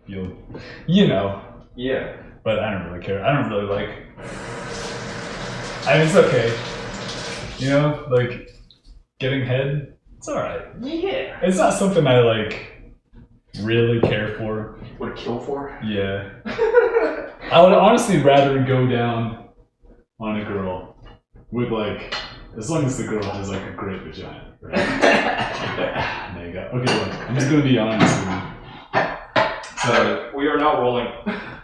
you'll, you know. Yeah. But I don't really care. I don't really like. I mean, it's okay. You know, like getting head. It's all right. Yeah. It's not something I like really care for. Would kill for? Yeah. I would honestly rather go down on a girl with like, as long as the girl has like a great vagina. Right? There you go. Okay, look, I'm just gonna be honest with you. So we are now rolling.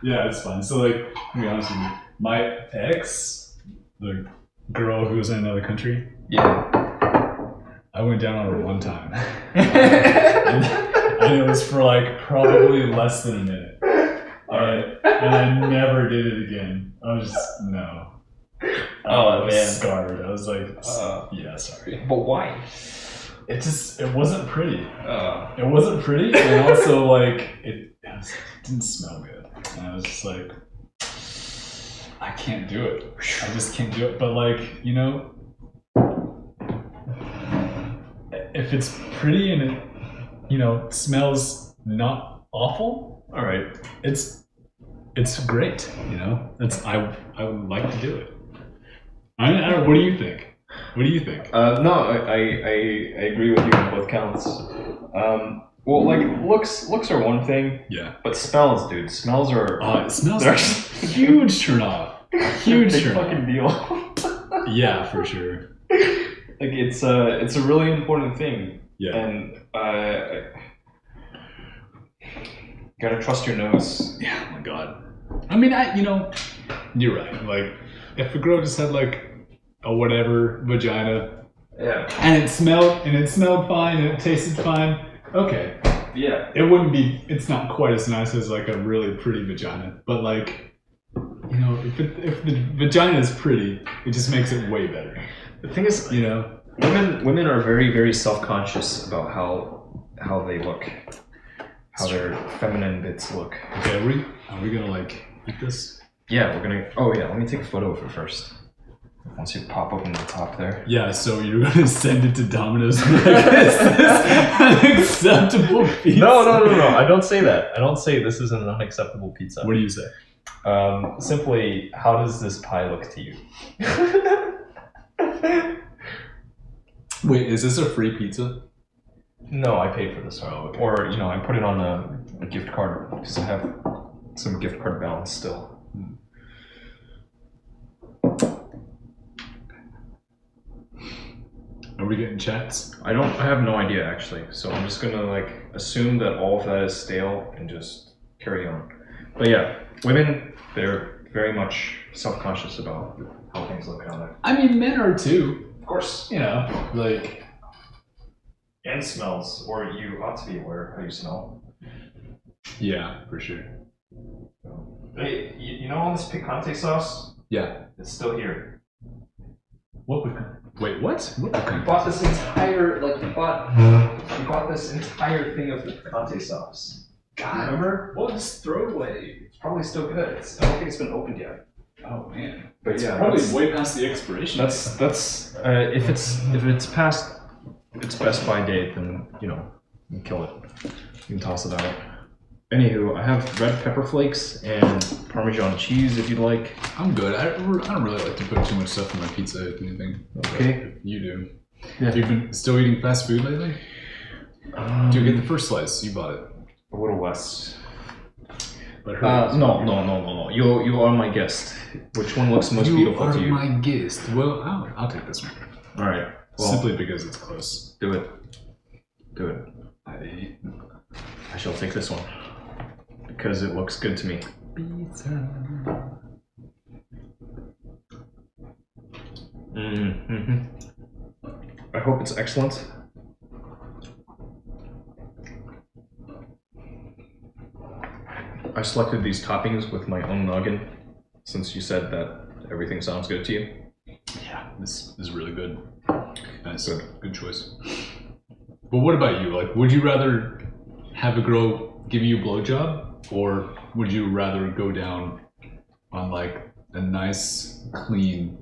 Yeah, it's fine. So like, to be honest with you, my ex, the girl who was in another country. Yeah. I went down on her one time. and it was for like probably less than a minute. And I never did it again. I was just, no. I was scarred. I was like, yeah, sorry. But why? It wasn't pretty. It wasn't pretty, and also like, it didn't smell good. And I was just like, I can't do it. I just can't do it. But like, you know, if it's pretty and it, you know, smells not awful, all right, it's great. You know, I would like to do it. I don't. What do you think? What do you think? No, I agree with you on both counts. Well, like looks are one thing. Yeah. But smells, dude. Smells are. It smells like a huge turn off. Huge big turn fucking deal. Yeah, for sure. Like it's a really important thing. Yeah. And gotta trust your nose. Yeah. Oh my god. I mean, you're right. Like, if a girl just had like a whatever vagina. Yeah. And it smelled fine and it tasted fine. Okay. Yeah. It's not quite as nice as like a really pretty vagina, but like, you know, if the vagina is pretty, it just makes it way better. The thing is, you know, women are very, very self-conscious about how they look, how their feminine bits look. Okay, are we gonna like eat this? Yeah, we're gonna. Oh yeah, let me take a photo of it first. Once you pop open the top there. Yeah, so you're gonna send it to Domino's and be like, is this unacceptable pizza? No. I don't say that. I don't say this is an unacceptable pizza. What do you say? Simply, how does this pie look to you? Wait, is this a free pizza? No, I paid for this one. Oh, okay. Or, you know, I put it on a gift card because I have some gift card balance still. Are we getting chats? I have no idea actually, so I'm just gonna like assume that all of that is stale and just carry on. But yeah, women, they're very much self-conscious about how things look on there. I mean, men are too. Of course. You know, like... And smells, or you ought to be aware of how you smell. Yeah, for sure. Hey, you know all this picante sauce? Yeah. It's still here. What picante? Wait, what? What picante? You bought this entire, you bought this entire thing of picante sauce. God, remember? Well, just throw it away. It's probably still good. I don't think it's been opened yet. Oh man, but it's yeah, probably way past the expiration. That's if it's past its best by date, then you know, you can kill it. You can toss it out. Anywho, I have red pepper flakes and Parmesan cheese if you'd like. I'm good. I don't really like to put too much stuff on my pizza, if anything. Okay. You do. Yeah. You've been still eating fast food lately? Do you get the first slice? You bought it. A little less. But no. You are my guest. Which one looks most beautiful to you? You are my guest. Well, I'll take this one. All right. Well, simply because it's close. Do it. Do it. I shall take this one. Because it looks good to me. Pizza. Mm-hmm. I hope it's excellent. I selected these toppings with my own noggin, since you said that everything sounds good to you. Yeah, this is really good. Nice. Good choice. But what about you? Like, would you rather have a girl give you a blowjob, or would you rather go down on like a nice, clean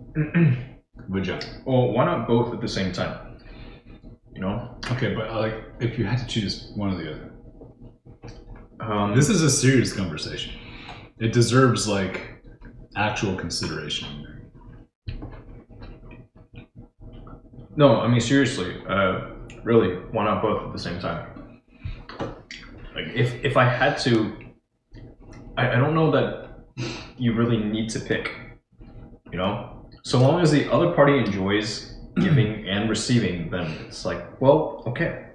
vagina? Well, why not both at the same time? You know? Okay, but like, if you had to choose one or the other. This is a serious conversation. It deserves like actual consideration. No, I mean seriously. Really, why not both at the same time? Like, if I had to, I don't know that you really need to pick. You know, so long as the other party enjoys giving and receiving, then it's like, well, okay.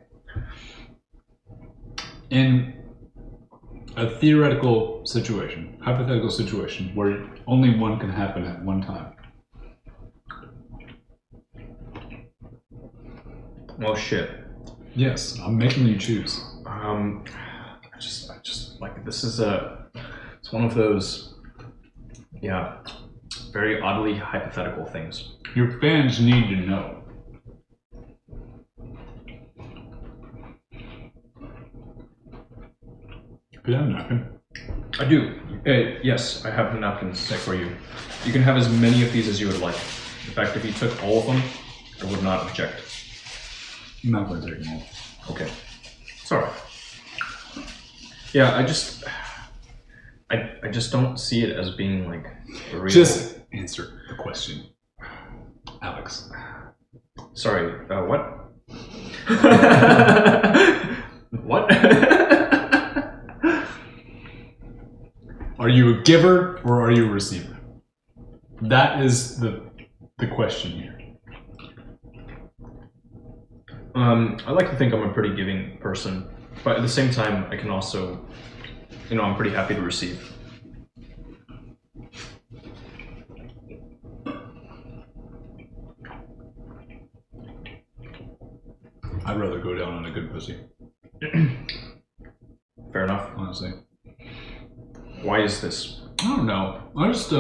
In a theoretical situation, hypothetical situation, where only one can happen at one time. Well, shit. Yes, I'm making you choose. I just like this is it's one of those, yeah, very oddly hypothetical things. Your fans need to know. Do you have a napkin? I do. Yes, I have napkins for you. You can have as many of these as you would like. In fact, if you took all of them, I would not object. I'm not going to take them all. Okay. It's alright. Yeah, I just don't see it as being like a real... Just answer the question, Alex. Sorry, what? What? Are you a giver or are you a receiver? That is the question here. I like to think I'm a pretty giving person, but at the same time, I can also, I'm pretty happy to receive. I'd rather go down on a good pussy. Fair enough. Honestly. Why is this? I don't know. I just,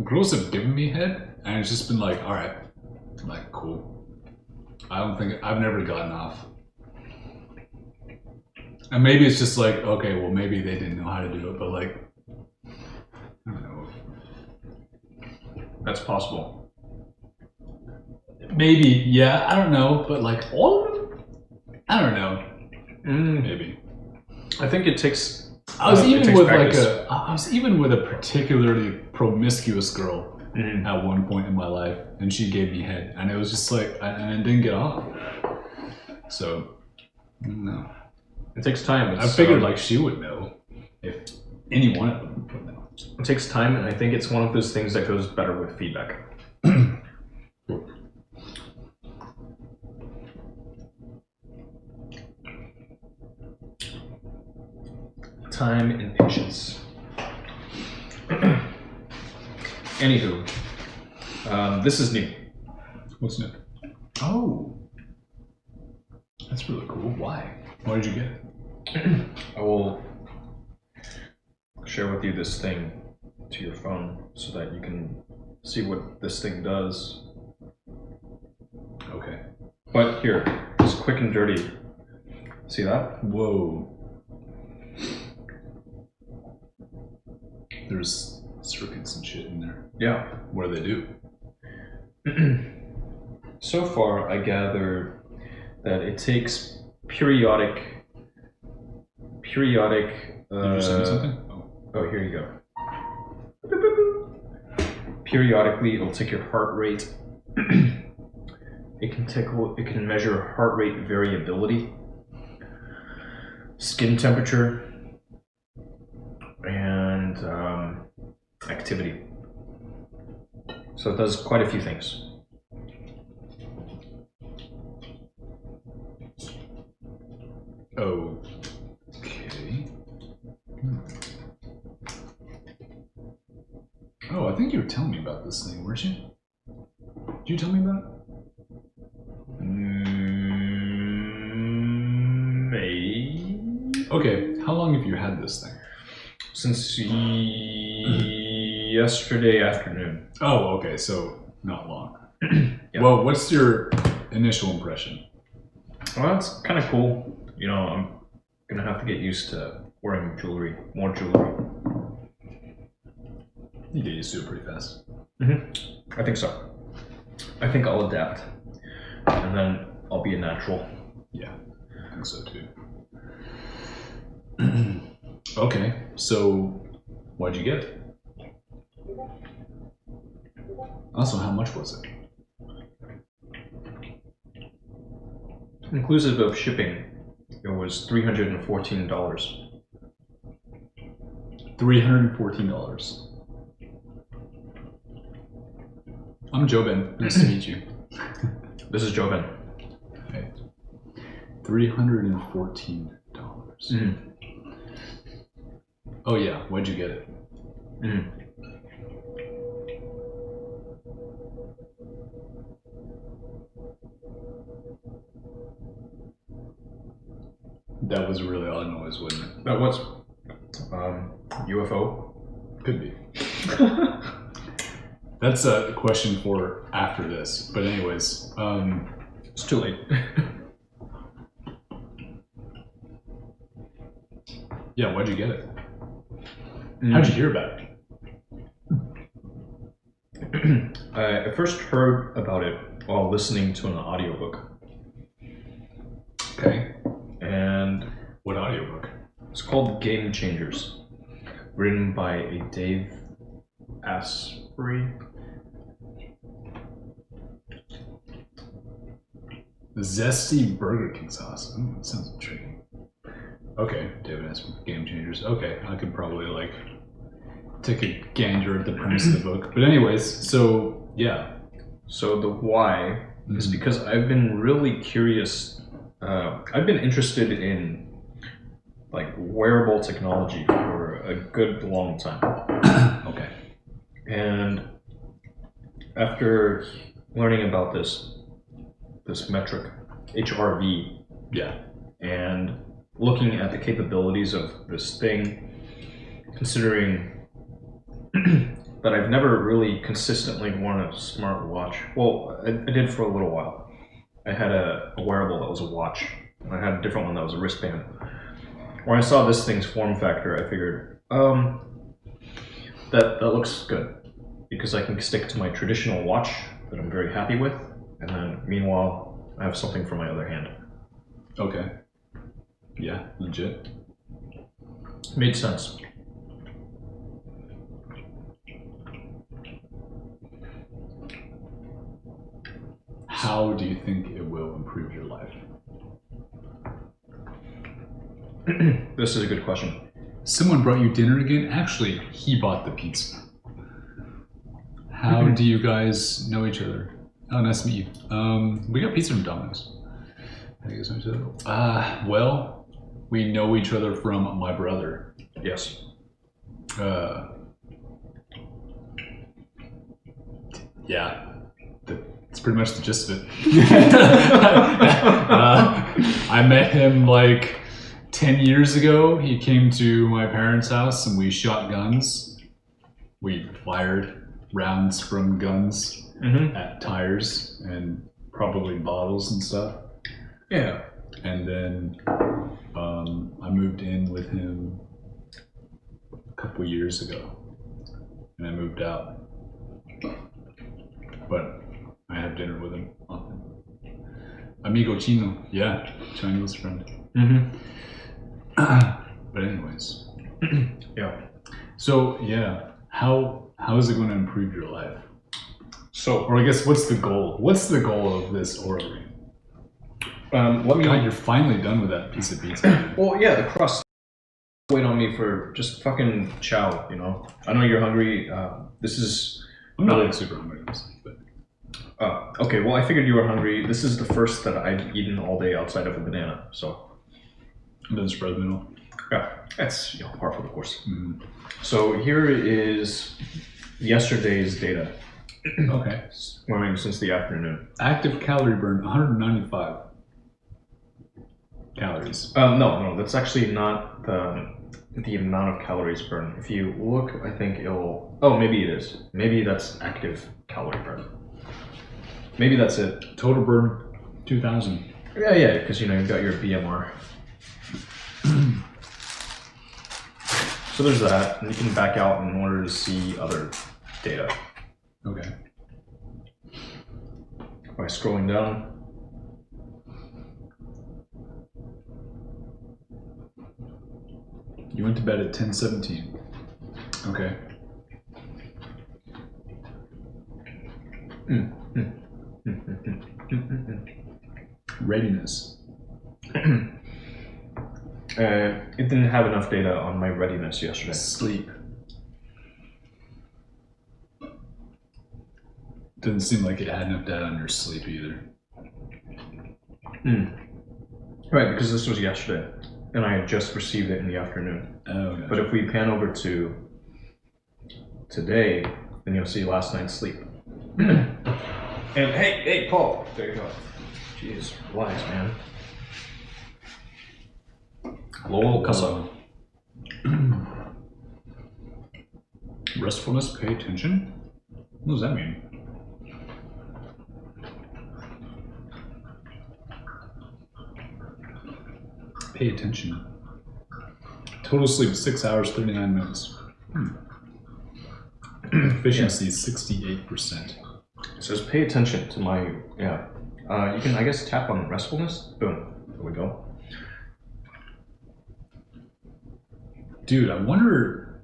girls have given me head, and it's just been like, alright. I'm like, cool. I've never gotten off. And maybe it's just like, okay, well, maybe they didn't know how to do it, but like, I don't know. That's possible. Maybe, yeah, I don't know, but like, all of them? I don't know. Maybe. I think it takes. I was even with practice. a particularly promiscuous girl at one point in my life, and she gave me head, and it was just like, and I didn't get off. So, no. It takes time. I figured like she would know if any one of them would know. It takes time, and I think it's one of those things that goes better with feedback. Time and patience. Anywho, this is new. What's new? Oh, that's really cool. Why? Why did you get it? I will share with you this thing to your phone so that you can see what this thing does. Okay. But here, just quick and dirty. See that? Whoa. There's circuits and shit in there. Yeah. What do they do? So far, I gather that it takes periodic. Did you send me something? Oh, here you go. Periodically, it'll take your heart rate. It can measure heart rate variability, skin temperature, and activity. So it does quite a few things. Okay. Oh, I think you were telling me about this thing, weren't you? Did you tell me about it? Maybe. Okay, how long have you had this thing? Since yesterday afternoon. Oh, okay, so not long. Yeah. Well, what's your initial impression? Well, it's kind of cool. I'm gonna have to get used to wearing more jewelry. You get used to it pretty fast. I think so. I think I'll adapt, and then I'll be a natural. Yeah, I think so too. Okay, so why'd you get it? Also, how much was it? Inclusive of shipping, it was $314. $314. I'm Jobin. Nice to meet you. This is Jobin. Okay. $314. Mm-hmm. Oh yeah, why'd you get it? Mm-hmm. That was a really odd noise, wasn't it? That was UFO. Could be. That's a question for after this. But anyways, It's too late. yeah, why'd you get it? How'd you hear about it? I first heard about it while listening to an audiobook. Okay. And What audiobook? it's called Game Changers, written by a Dave Asprey. Zesty Burger King sauce. Ooh, that sounds intriguing. Okay, David has Game Changers. Okay, I could probably like take a gander at the premise of the book. But anyways, so yeah. So the why is because I've been really curious. I've been interested in like wearable technology for a good long time. Okay. And after learning about this metric, HRV, Yeah. and looking at the capabilities of this thing, considering that I've never really consistently worn a smartwatch. Well, I did for a little while. I had a wearable that was a watch, and I had a different one that was a wristband. When I saw this thing's form factor, I figured, that looks good, because I can stick to my traditional watch that I'm very happy with, and then meanwhile, I have something for my other hand. Okay. Yeah, legit. Made sense. How do you think it will improve your life? This is a good question. Someone brought you dinner again? Actually, he bought the pizza. How do you guys know each other? Oh, nice to meet you. We got pizza from Domino's. How do you guys know each other? Well, we know each other from my brother. Yes. Yeah. That's pretty much the gist of it. I met him like 10 years ago. He came to my parents' house and we shot guns. We fired rounds from guns at tires and probably bottles and stuff. Yeah. And then I moved in with him a couple years ago. And I moved out. But I have dinner with him often. Amigo Chino, yeah, Chinese friend. But anyways, Yeah. so yeah, how is it going to improve your life? So, Or I guess what's the goal? What's the goal of this Oura ring? let me. God, you're finally done with that piece of pizza. Well, yeah, the crust. Wait on me for just fucking chow. You know, I know you're hungry. This is. I'm not like super hungry, honestly, but Okay, well, I figured you were hungry. This is the first that I've eaten all day outside of a banana, so. and then spread the middle. Yeah, that's par for the course. Mm-hmm. So here is yesterday's data, Okay. running since the afternoon. Active calorie burn 195 calories. No, that's actually not the amount of calories burned. If you look, I think it'll. Oh, maybe it is. Maybe that's active calorie burn. Maybe that's it. Total burn 2,000. Yeah, because you've got your BMR. So there's that, and you can back out in order to see other data. Okay. By scrolling down. went to bed at 10:17. Okay. Readiness. It didn't have enough data on my readiness yesterday. Sleep. Doesn't seem like it had enough data on your sleep either. Right, because this was yesterday, and I had just received it in the afternoon. Oh, gotcha. But if we pan over to today, then you'll see last night's sleep. And hey, Paul, there you go. Jeez, relax, man. Lowell Cusso. Restfulness, pay attention? What does that mean? Pay attention. Total sleep 6 hours, 39 minutes. Efficiency 68%. It says pay attention to my, you can, I guess, tap on restfulness. Boom. There we go. Dude, I wonder...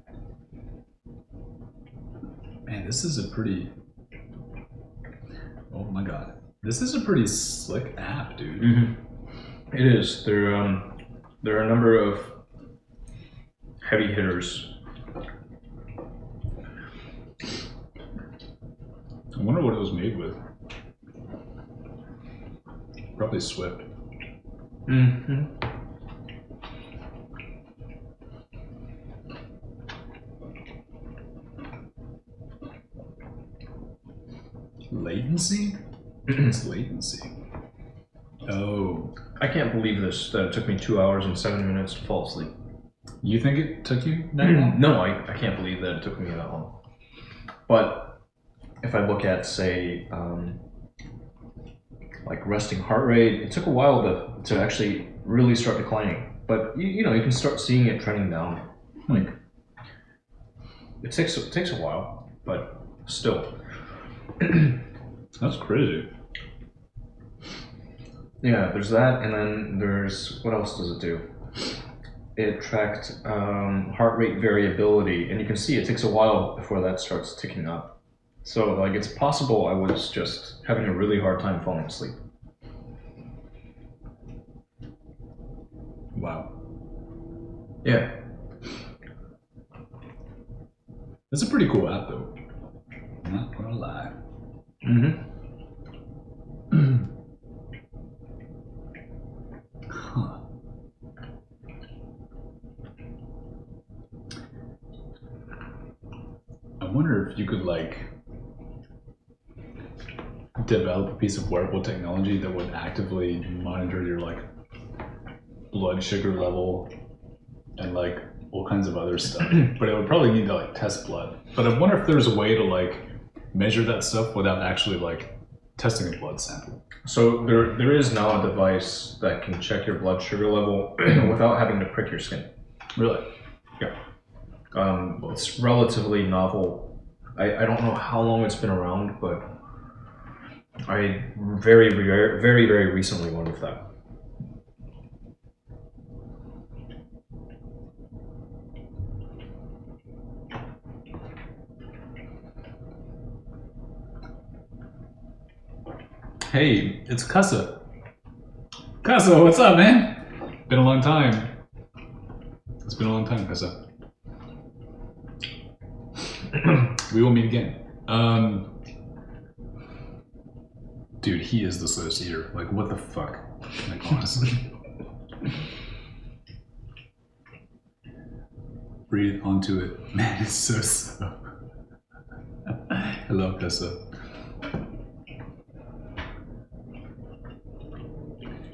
Man, this is a pretty... Oh my god. This is a pretty slick app, dude. It is. There are a number of heavy hitters. I wonder what it was made with. Probably Swift. Latency? It's latency. Oh. I can't believe this, that it took me 2 hours and 7 minutes to fall asleep. You think it took you that long? No, I can't believe that it took me that long. But if I look at, say, like resting heart rate, it took a while to actually really start declining. But you know, you can start seeing it trending down. Like it takes a while, but still. That's crazy. Yeah, there's that, and then there's, what else does it do? It tracked heart rate variability, and you can see it takes a while before that starts ticking up. So, like, it's possible I was just having a really hard time falling asleep. Wow. Yeah. That's a pretty cool app, though. I'm not gonna lie. Huh. I wonder if you could, like, develop a piece of wearable technology that would actively monitor your, like, blood sugar level and, like, all kinds of other stuff. But it would probably need to, like, test blood. But I wonder if there's a way to, like, measure that stuff without actually, like, testing a blood sample. So there is now a device that can check your blood sugar level without having to prick your skin. Really? Yeah. It's relatively novel. I don't know how long it's been around, but I very recently went with that. Hey, it's Cussa. Cussa, what's up, man? Been a long time. It's been a long time, Cussa. We will meet again. Dude, he is the slowest eater. Like, what the fuck? Like, honestly. Breathe onto it. Man, it's so slow. Hello, Cussa.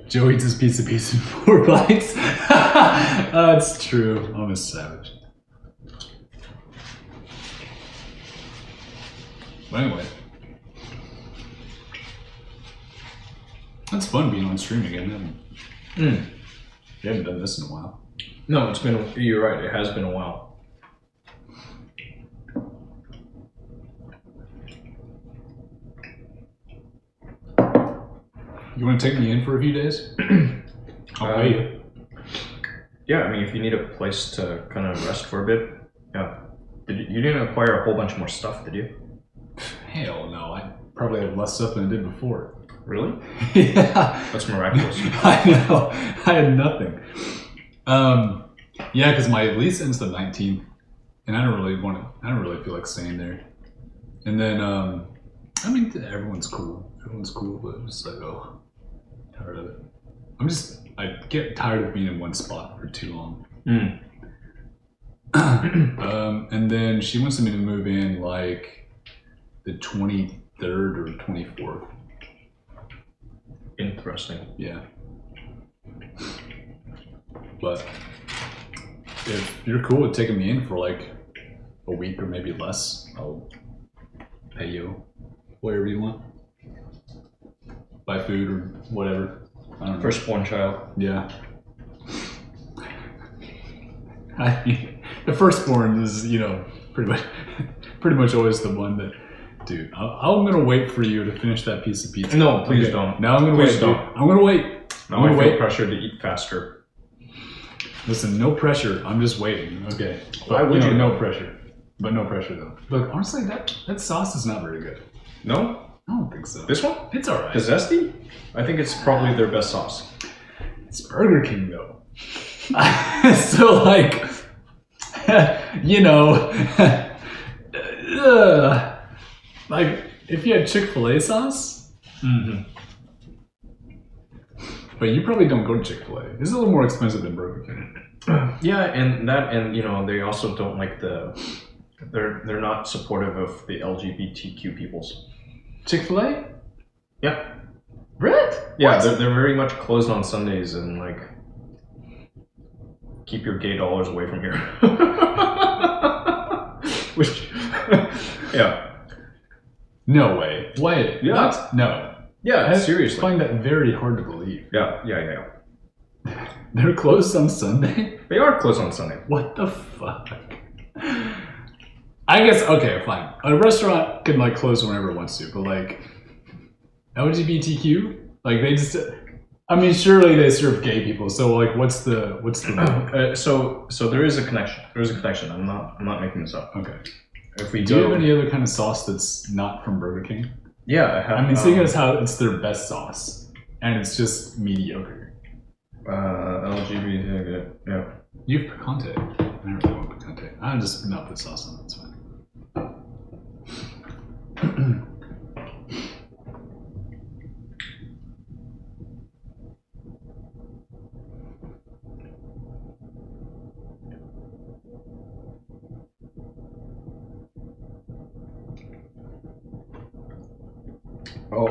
Joe eats his pizza piece in 4 bites. That's true. I'm a savage. But anyway. That's fun being on stream again. You haven't done this in a while. No, it's been, you're right, it has been a while. You want to take me in for a few days? I'll pay you. Yeah, I mean, if you need a place to kind of rest for a bit, yeah. You didn't acquire a whole bunch more stuff, did you? Hell no, I probably had less stuff than I did before. Really? Yeah. That's miraculous. I know. I had nothing. Yeah, because my lease ends the 19th, and I don't really feel like staying there. And then, I mean, everyone's cool. Everyone's cool, but I'm just like, oh, tired of it. I get tired of being in one spot for too long. And then she wants me to move in like the 23rd or 24th. Interesting. Yeah. But if you're cool with taking me in for like a week or maybe less, I'll pay you whatever you want. Buy food or whatever. I don't know. Firstborn child. Yeah. The firstborn is, pretty much always the one that, dude. I'm gonna wait for you to finish that piece of pizza. No, please don't. No, I'm gonna Please wait. don't. Dude. I'm gonna wait. Now I feel pressured to eat faster. Listen, no pressure. I'm just waiting. Okay. Why would you? No pressure. But no pressure though. Look, honestly, that sauce is not very good. No? I don't think so. This one? It's alright. The Zesty? I think it's probably their best sauce. It's Burger King though. So like, like if you had Chick-fil-A sauce. Mm-hmm. But you probably don't go to Chick-fil-A. It's a little more expensive than Burger King. Yeah, and they also don't like they're not supportive of the LGBTQ peoples. Chick-fil-A? Yeah. Really? Yeah, they're very much closed on Sundays and like keep your gay dollars away from here. Which, yeah. No way. Wait. Yeah. What? No. Yeah, seriously. I find that very hard to believe. Yeah. They're closed on Sunday? They are closed on Sunday. What the fuck? I guess, okay, fine. A restaurant can like close whenever it wants to, but like LGBTQ? Like they just, I mean, surely they serve gay people. So like, what's the? So there is a connection. There is a connection. I'm not making this up. Okay. If we do you have any other kind of sauce that's not from Burger King? Yeah, I have. I mean, seeing as how it's their best sauce and it's just mediocre. LGBT. Yeah. You have picante. I don't really want picante. I'll just not put sauce on it. It's fine.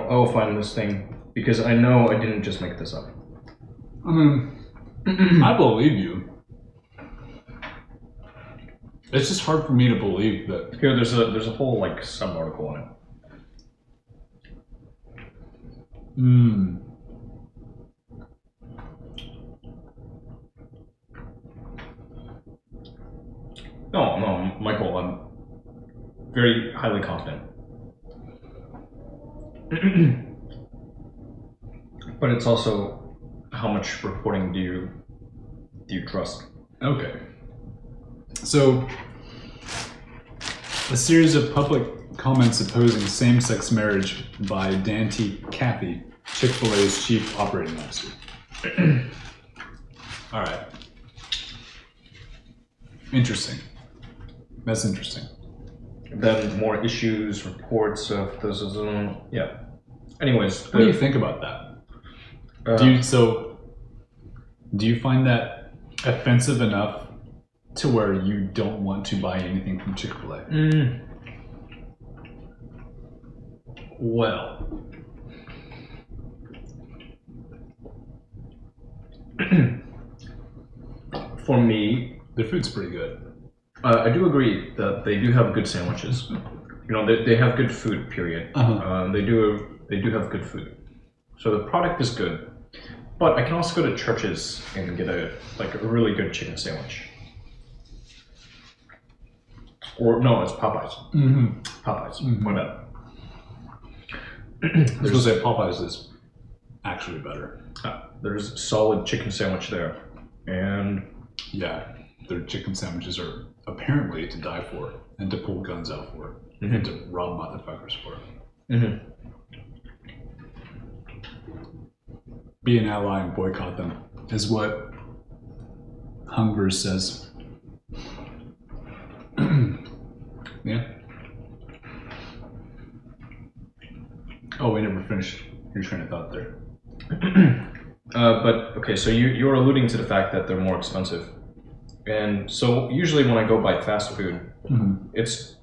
I'll find this thing because I know I didn't just make this up. I mean, I believe you. It's just hard for me to believe that. Here, there's a whole like sub article on it. No, Michael, I'm very highly confident. But it's also how much reporting do you trust? Okay. So, a series of public comments opposing same-sex marriage by Dante Cathy, Chick-fil-A's chief operating officer. All right. Interesting. That's interesting. Then more issues, reports of this. Yeah. Anyways, what do you think about that? Do you find that offensive enough to where you don't want to buy anything from Chick-fil-A? Well, for me, their food's pretty good. I do agree that they do have good sandwiches. They have good food. Period. They do have good food. So the product is good. But I can also go to Church's and get a really good chicken sandwich. Or no, it's Popeyes. Mm-hmm. Popeyes. My bad. I was going to say Popeyes is actually better. There's solid chicken sandwich there, and Yeah, their chicken sandwiches are apparently to die for, and to pull guns out for, and to rob motherfuckers for. Be an ally and boycott them is what Hunger says. Yeah. Oh, we never finished your train of thought there. But okay, so you're alluding to the fact that they're more expensive, and so usually when I go buy fast food, it's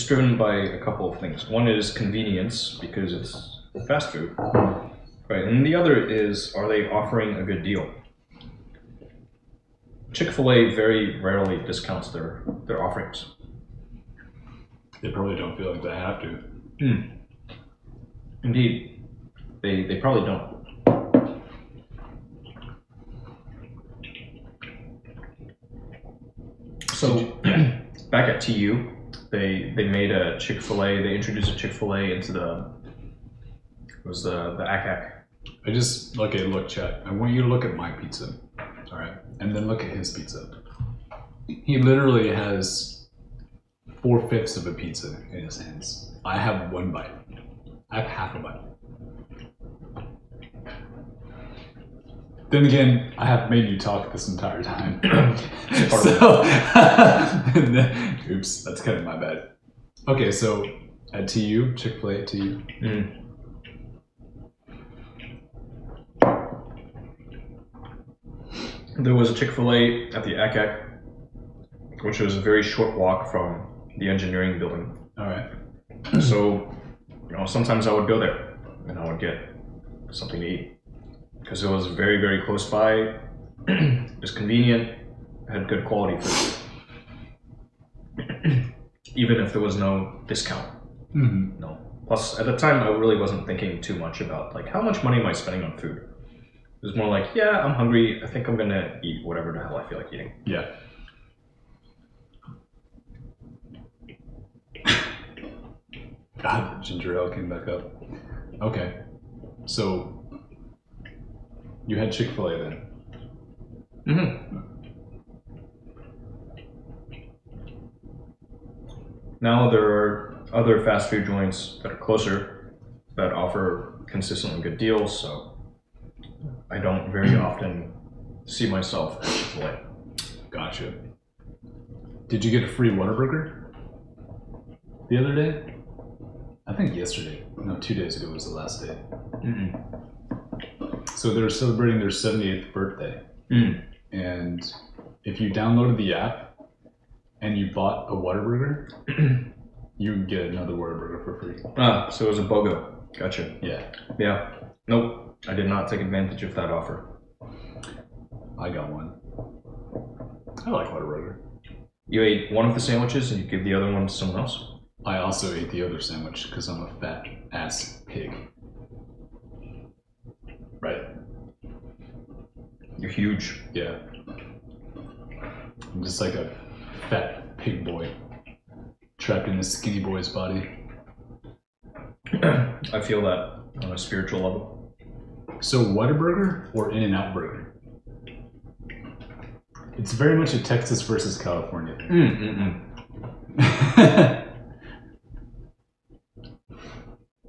driven by a couple of things. One is convenience because it's fast food, right? And the other is, are they offering a good deal? Chick-fil-A very rarely discounts their offerings. They probably don't feel like they have to. Indeed, they probably don't. So back at TU, they made a Chick-fil-A. They introduced a Chick-fil-A into the ACAC. Look, chat. I want you to look at my pizza, all right, and then look at his pizza. He literally has 4/5 of a pizza in his hands. I have one bite. I have half a bite. Then again, I have made you talk this entire time. So, oops, that's kind of my bad. Okay, so at TU, Chick-fil-A at TU. There was a Chick-fil-A at the ACAC, which was a very short walk from the engineering building. All right. So, sometimes I would go there and I would get something to eat because it was very, very close by. It was convenient, had good quality food, even if there was no discount. No. Plus, at the time, I really wasn't thinking too much about how much money am I spending on food. It was more like, yeah, I'm hungry. I think I'm gonna eat whatever the hell I feel like eating. Yeah. God, the ginger ale came back up. Okay, so you had Chick-fil-A then. Now there are other fast food joints that are closer that offer consistently good deals, so I don't very often see myself at Chick-fil-A. Gotcha. Did you get a free Whataburger the other day? I think yesterday. No, 2 days ago was the last day. So they were celebrating their 78th birthday. And if you downloaded the app and you bought a Whataburger, you would get another Whataburger for free. Ah, so it was a BOGO. Gotcha. Yeah. Yeah. Nope. I did not take advantage of that offer. I got one. I like Whataburger. You ate one of the sandwiches and you give the other one to someone else? I also ate the other sandwich because I'm a fat ass pig. Right. You're huge. Yeah. I'm just like a fat pig boy trapped in a skinny boy's body. I feel that on a spiritual level. So Whataburger or In-N-Out Burger? It's very much a Texas versus California thing.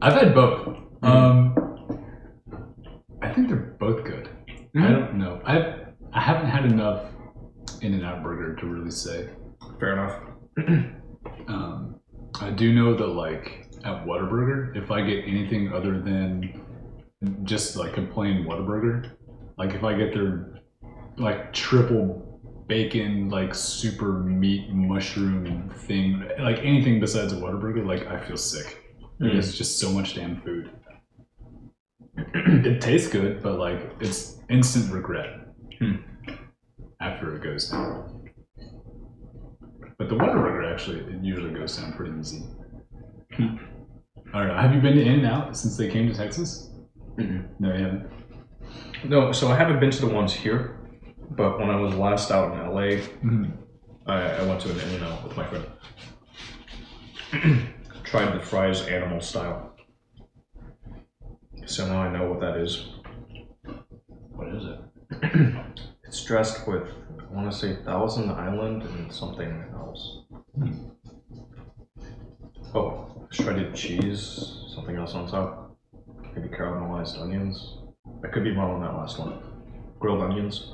I've had both. I think they're both good. I don't know. I haven't had enough In-N-Out Burger to really say. Fair enough. I do know that at Whataburger, if I get anything other than just a plain Whataburger, if I get their triple bacon, super meat mushroom thing, anything besides a Whataburger, I feel sick. It's just so much damn food. It tastes good, but it's instant regret after it goes down. But the Whataburger it usually goes down pretty easy. I don't know. Have you been to In-N-Out since they came to Texas? No, you haven't. No, so I haven't been to the ones here, but when I was last out in LA, I went to an In-N-Out with my friend. Tried the fries animal style. So now I know what that is. What is it? It's dressed with I want to say Thousand Island and something else. Oh, shredded cheese, something else on top. Maybe caramelized onions. I could be wrong on that last one. Grilled onions.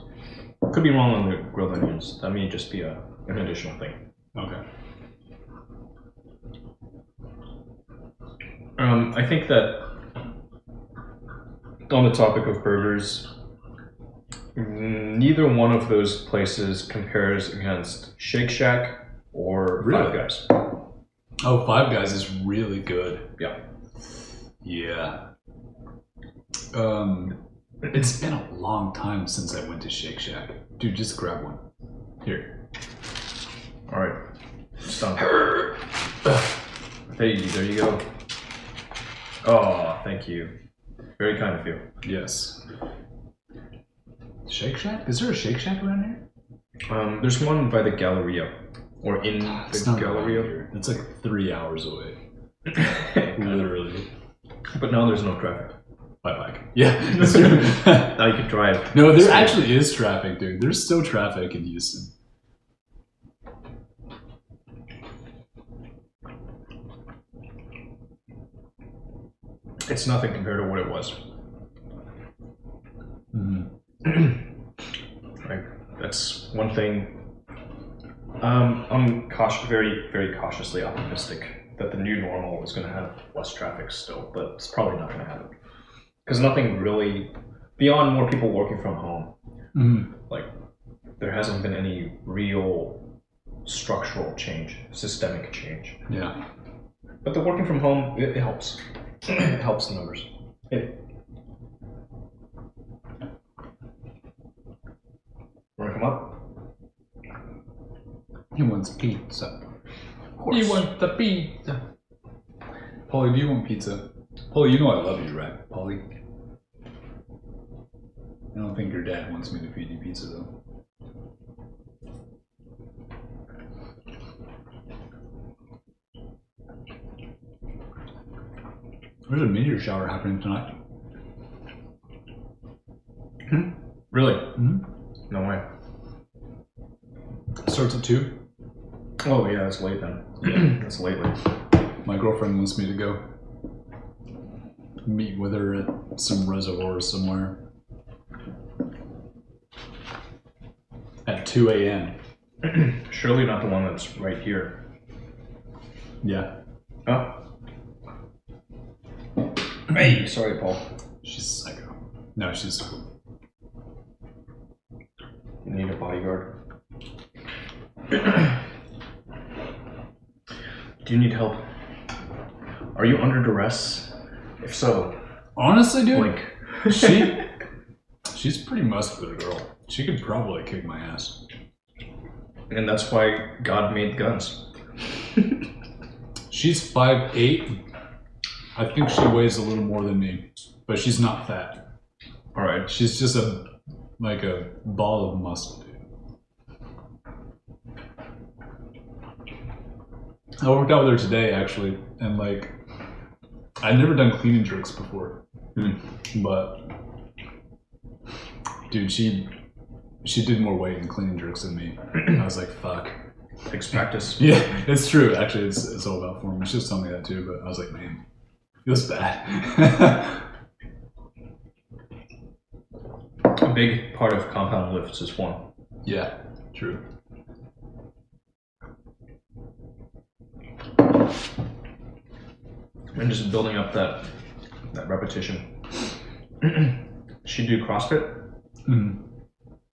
Could be wrong on the grilled onions. That may just be an additional thing. Okay. I think that on the topic of burgers, neither one of those places compares against Shake Shack or Really? Five Guys. Oh, Five Guys is really good. Yeah. Yeah. It's been a long time since I went to Shake Shack. Dude, just grab one. Here. All right. It's done. Hey, there you go. Oh, thank you. Very kind of you. Yes. Shake Shack? Is there a Shake Shack around here? There's one by the Galleria, or in It's the not around Galleria. here. It's like 3 hours away. Literally. But now there's no traffic. By bike. Yeah, that's true. Now you can drive. No, there actually is traffic, dude. There's still traffic in Houston. It's nothing compared to what it was. Right. That's one thing. I'm very, very cautiously optimistic that the new normal is going to have less traffic still, but it's probably not going to happen. Because nothing really, beyond more people working from home, like there hasn't been any real structural change, systemic change. Yeah. But the working from home, it helps. It helps the numbers. Want to come up? He wants pizza. He wants the pizza. Polly, do you want pizza? Polly, you know I love you, right, Polly? I don't think your dad wants me to feed you pizza, though. There's a meteor shower happening tonight. Really? Mm-hmm. No way. Starts at 2. Oh yeah, it's late then. Yeah, it's lately. My girlfriend wants me to go meet with her at some reservoir somewhere at 2 a.m. Surely not the one that's right here. Yeah. Oh. Hey, sorry, Paul. She's psycho. No, she's cool. You need a bodyguard. Do you need help? Are you under duress? If so, Honestly, dude, like she's pretty muscular girl. She could probably kick my ass. And that's why God made guns. She's 5'8". I think she weighs a little more than me, but she's not fat. All right. She's just a ball of muscle, dude. I worked out with her today, actually, and I'd never done clean and jerks before, but dude, she did more weight in clean and jerks than me. I was like, fuck. Takes practice. Yeah, it's true. Actually, it's all about form. She was telling me that too, but I was like, man, feels bad. A big part of compound lifts is form. Yeah, true. And just building up that repetition. She do CrossFit? Mm.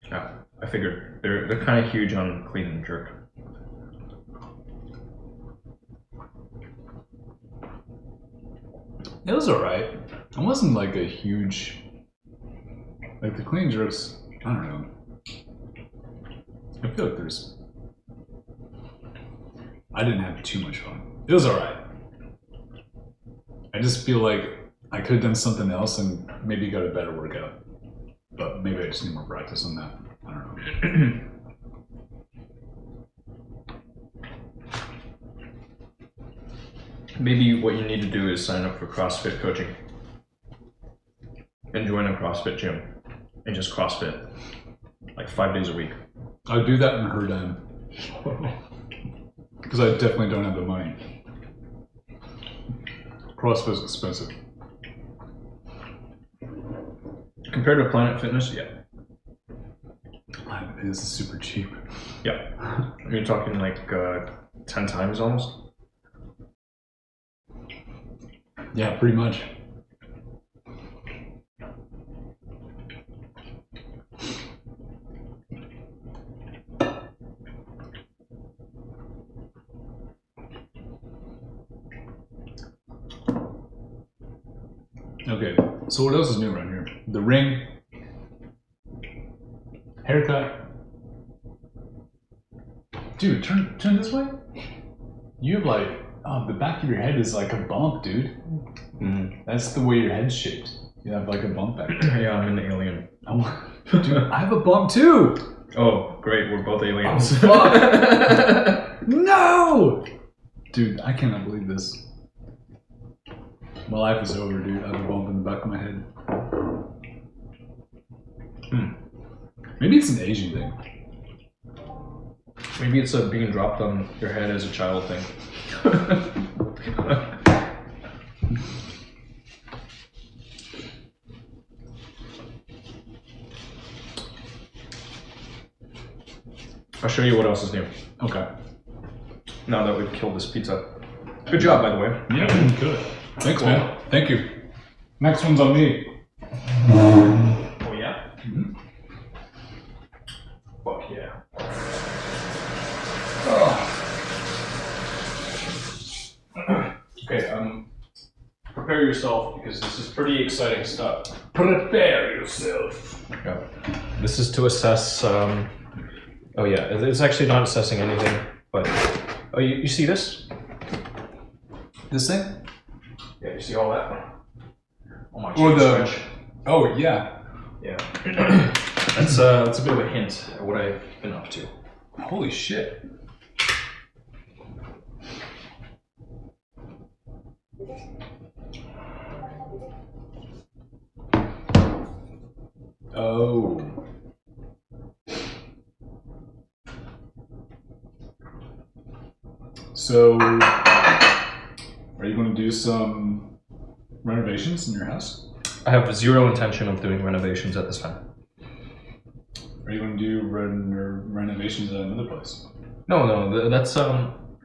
Yeah, I figured they're kind of huge on clean and jerk. It was alright. It wasn't like a huge, like the clean and jerks. I don't know. I feel like I didn't have too much fun. It was alright. I just feel like I could have done something else and maybe got a better workout. But maybe I just need more practice on that. I don't know. Maybe what you need to do is sign up for CrossFit coaching and join a CrossFit gym and just CrossFit. like 5 days a week. I'd do that in her dime. Because I definitely don't have the money. CrossFit's expensive. Compared to Planet Fitness, yeah. It is super cheap. Yeah. You're talking like 10 times almost? Yeah, pretty much. Okay, so what else is new around here? The ring, haircut. Dude, turn this way. You have like, oh, the back of your head is like a bump, dude. That's the way your head's shaped. You have like a bump back there. Yeah, I'm an alien. Dude, I have a bump too. Oh, great, we're both aliens. Oh, fuck. No! Dude, I cannot believe this. My life is over, dude. I have a bump in the back of my head. Maybe it's an Asian thing. Maybe it's being dropped on your head as a child thing. I'll show you what else is new. Okay. Now that we've killed this pizza. Good job, by the way. Yeah, good. Thanks, man. Thank you. Next one's on me. Oh, yeah? Mm-hmm. Fuck yeah. Okay, prepare yourself because this is pretty exciting stuff. Prepare yourself. Yeah. This is to assess, oh yeah, it's actually not assessing anything, but, oh, you see this? This thing? Yeah, you see all that? Oh my Or cheek the... stretch. Oh, yeah. Yeah. That's a bit of a hint at what I've been up to. Holy shit. Oh. So, are you going to do some renovations in your house? I have zero intention of doing renovations at this time. Are you going to do renovations at another place? No, that's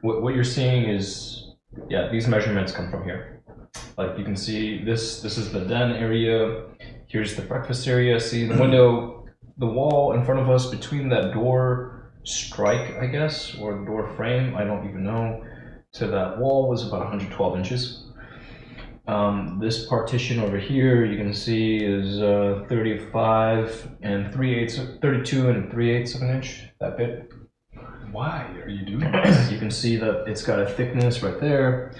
what you're seeing is, yeah, these measurements come from here. Like you can see this is the den area. Here's the breakfast area. See the window, the wall in front of us between that door strike, I guess, or the door frame, I don't even know, to that wall was about 112 inches. This partition over here, you can see, is 35 and 3/8, 32 and 3/8 of an inch, that bit. Why are you doing this? You can see that it's got a thickness right there.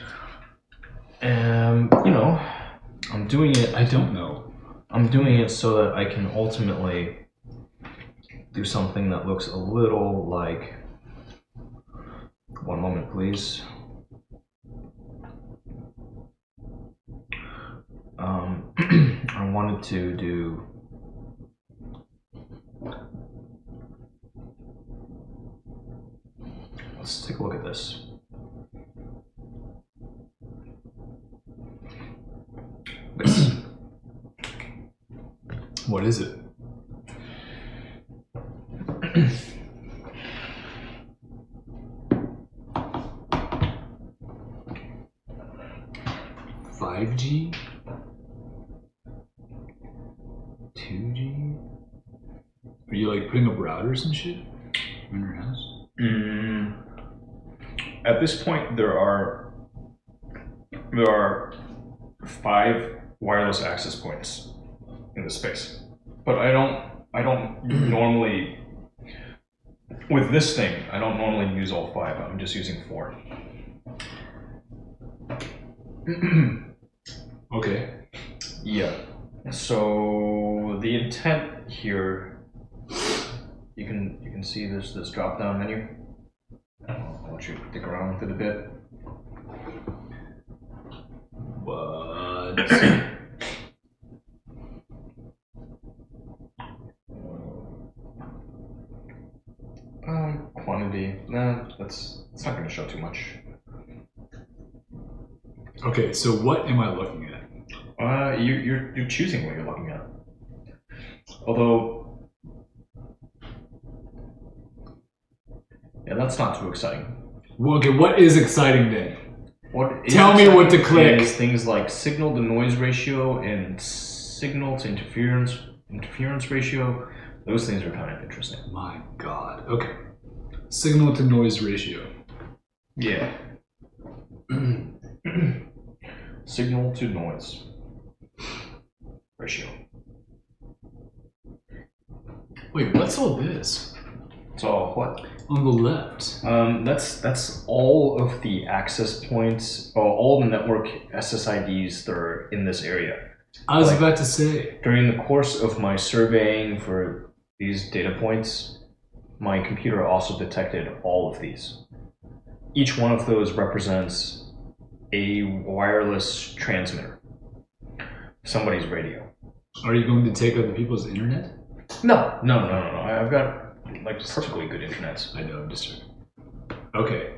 And, you know, I'm doing it. I don't know. I'm doing it so that I can ultimately do something that looks a little like, one moment please. I wanted to do let's take a look at this. What is it? $5G? $2G? Are you like putting up routers and shit in your house? At this point, there are 5 wireless access points in the space, but I don't normally, with this thing, I don't normally use all 5. I'm just using 4. Okay. Yeah. So the intent here, you can see this drop down menu. I'll let you dig around with it a bit. What? Okay, so what am I looking at? You're choosing what you're looking at. Although, yeah, that's not too exciting. Well, okay, what is exciting then? Tell me what to click. Is things like signal to noise ratio and signal to interference ratio. Those things are kind of interesting. My God. Okay. Signal to noise ratio. Yeah. Signal to noise ratio. Wait, what's all this? It's all what? On the left. That's all of the access points, or all the network SSIDs that are in this area. I was about to say. During the course of my surveying for these data points, my computer also detected all of these. Each one of those represents a wireless transmitter. Somebody's radio. Are you going to take other people's internet? No. I've got like perfectly good internet. I know, I'm just joking. Okay.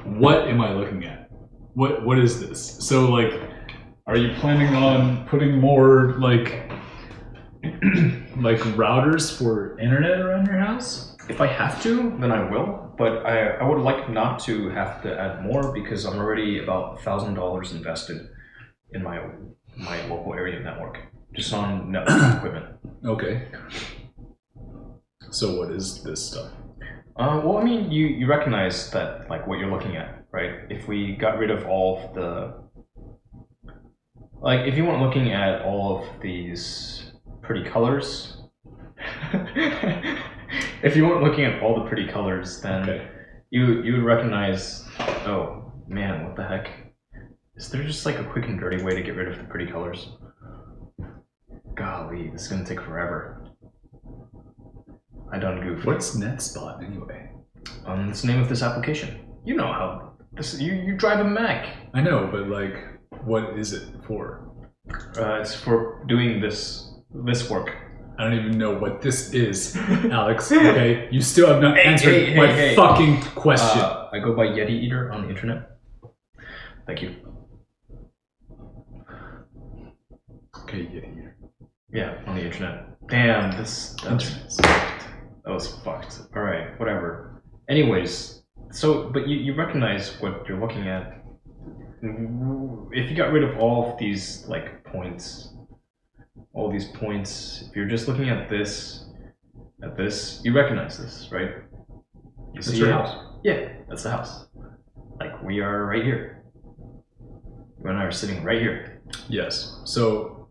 What am I looking at? What is this? So like, are you planning on putting more like like routers for internet around your house? If I have to, then I will. But I would like not to have to add more because I'm already about $1,000 invested in my local area network, just on network equipment. Okay. So what is this stuff? Well, I mean, you recognize that, like, what you're looking at, right? If we got rid of all of the... Like, if you weren't looking at all of these pretty colors... If you weren't looking at all the pretty colors, then okay. you would recognize, oh, man, what the heck? Is there just, like, a quick and dirty way to get rid of the pretty colors? Golly, this is going to take forever. I done goofed. What's NetSpot anyway? It's the name of this application. You know how this. You drive a Mac. I know, but like, what is it for? It's for doing this work. I don't even know what this is, Alex. Okay, you still have not answered my fucking question. I go by yetieater on the internet. Thank you. Okay, yetieater. Yeah, on the internet. Damn, that was fucked. All right, whatever. Anyways, so but you recognize what you're looking at. If you got rid of all of these like points, all these points, if you're just looking at this, you recognize this, right? You see your house. Yeah, that's the house. Like we are right here. You and I are sitting right here. Yes. So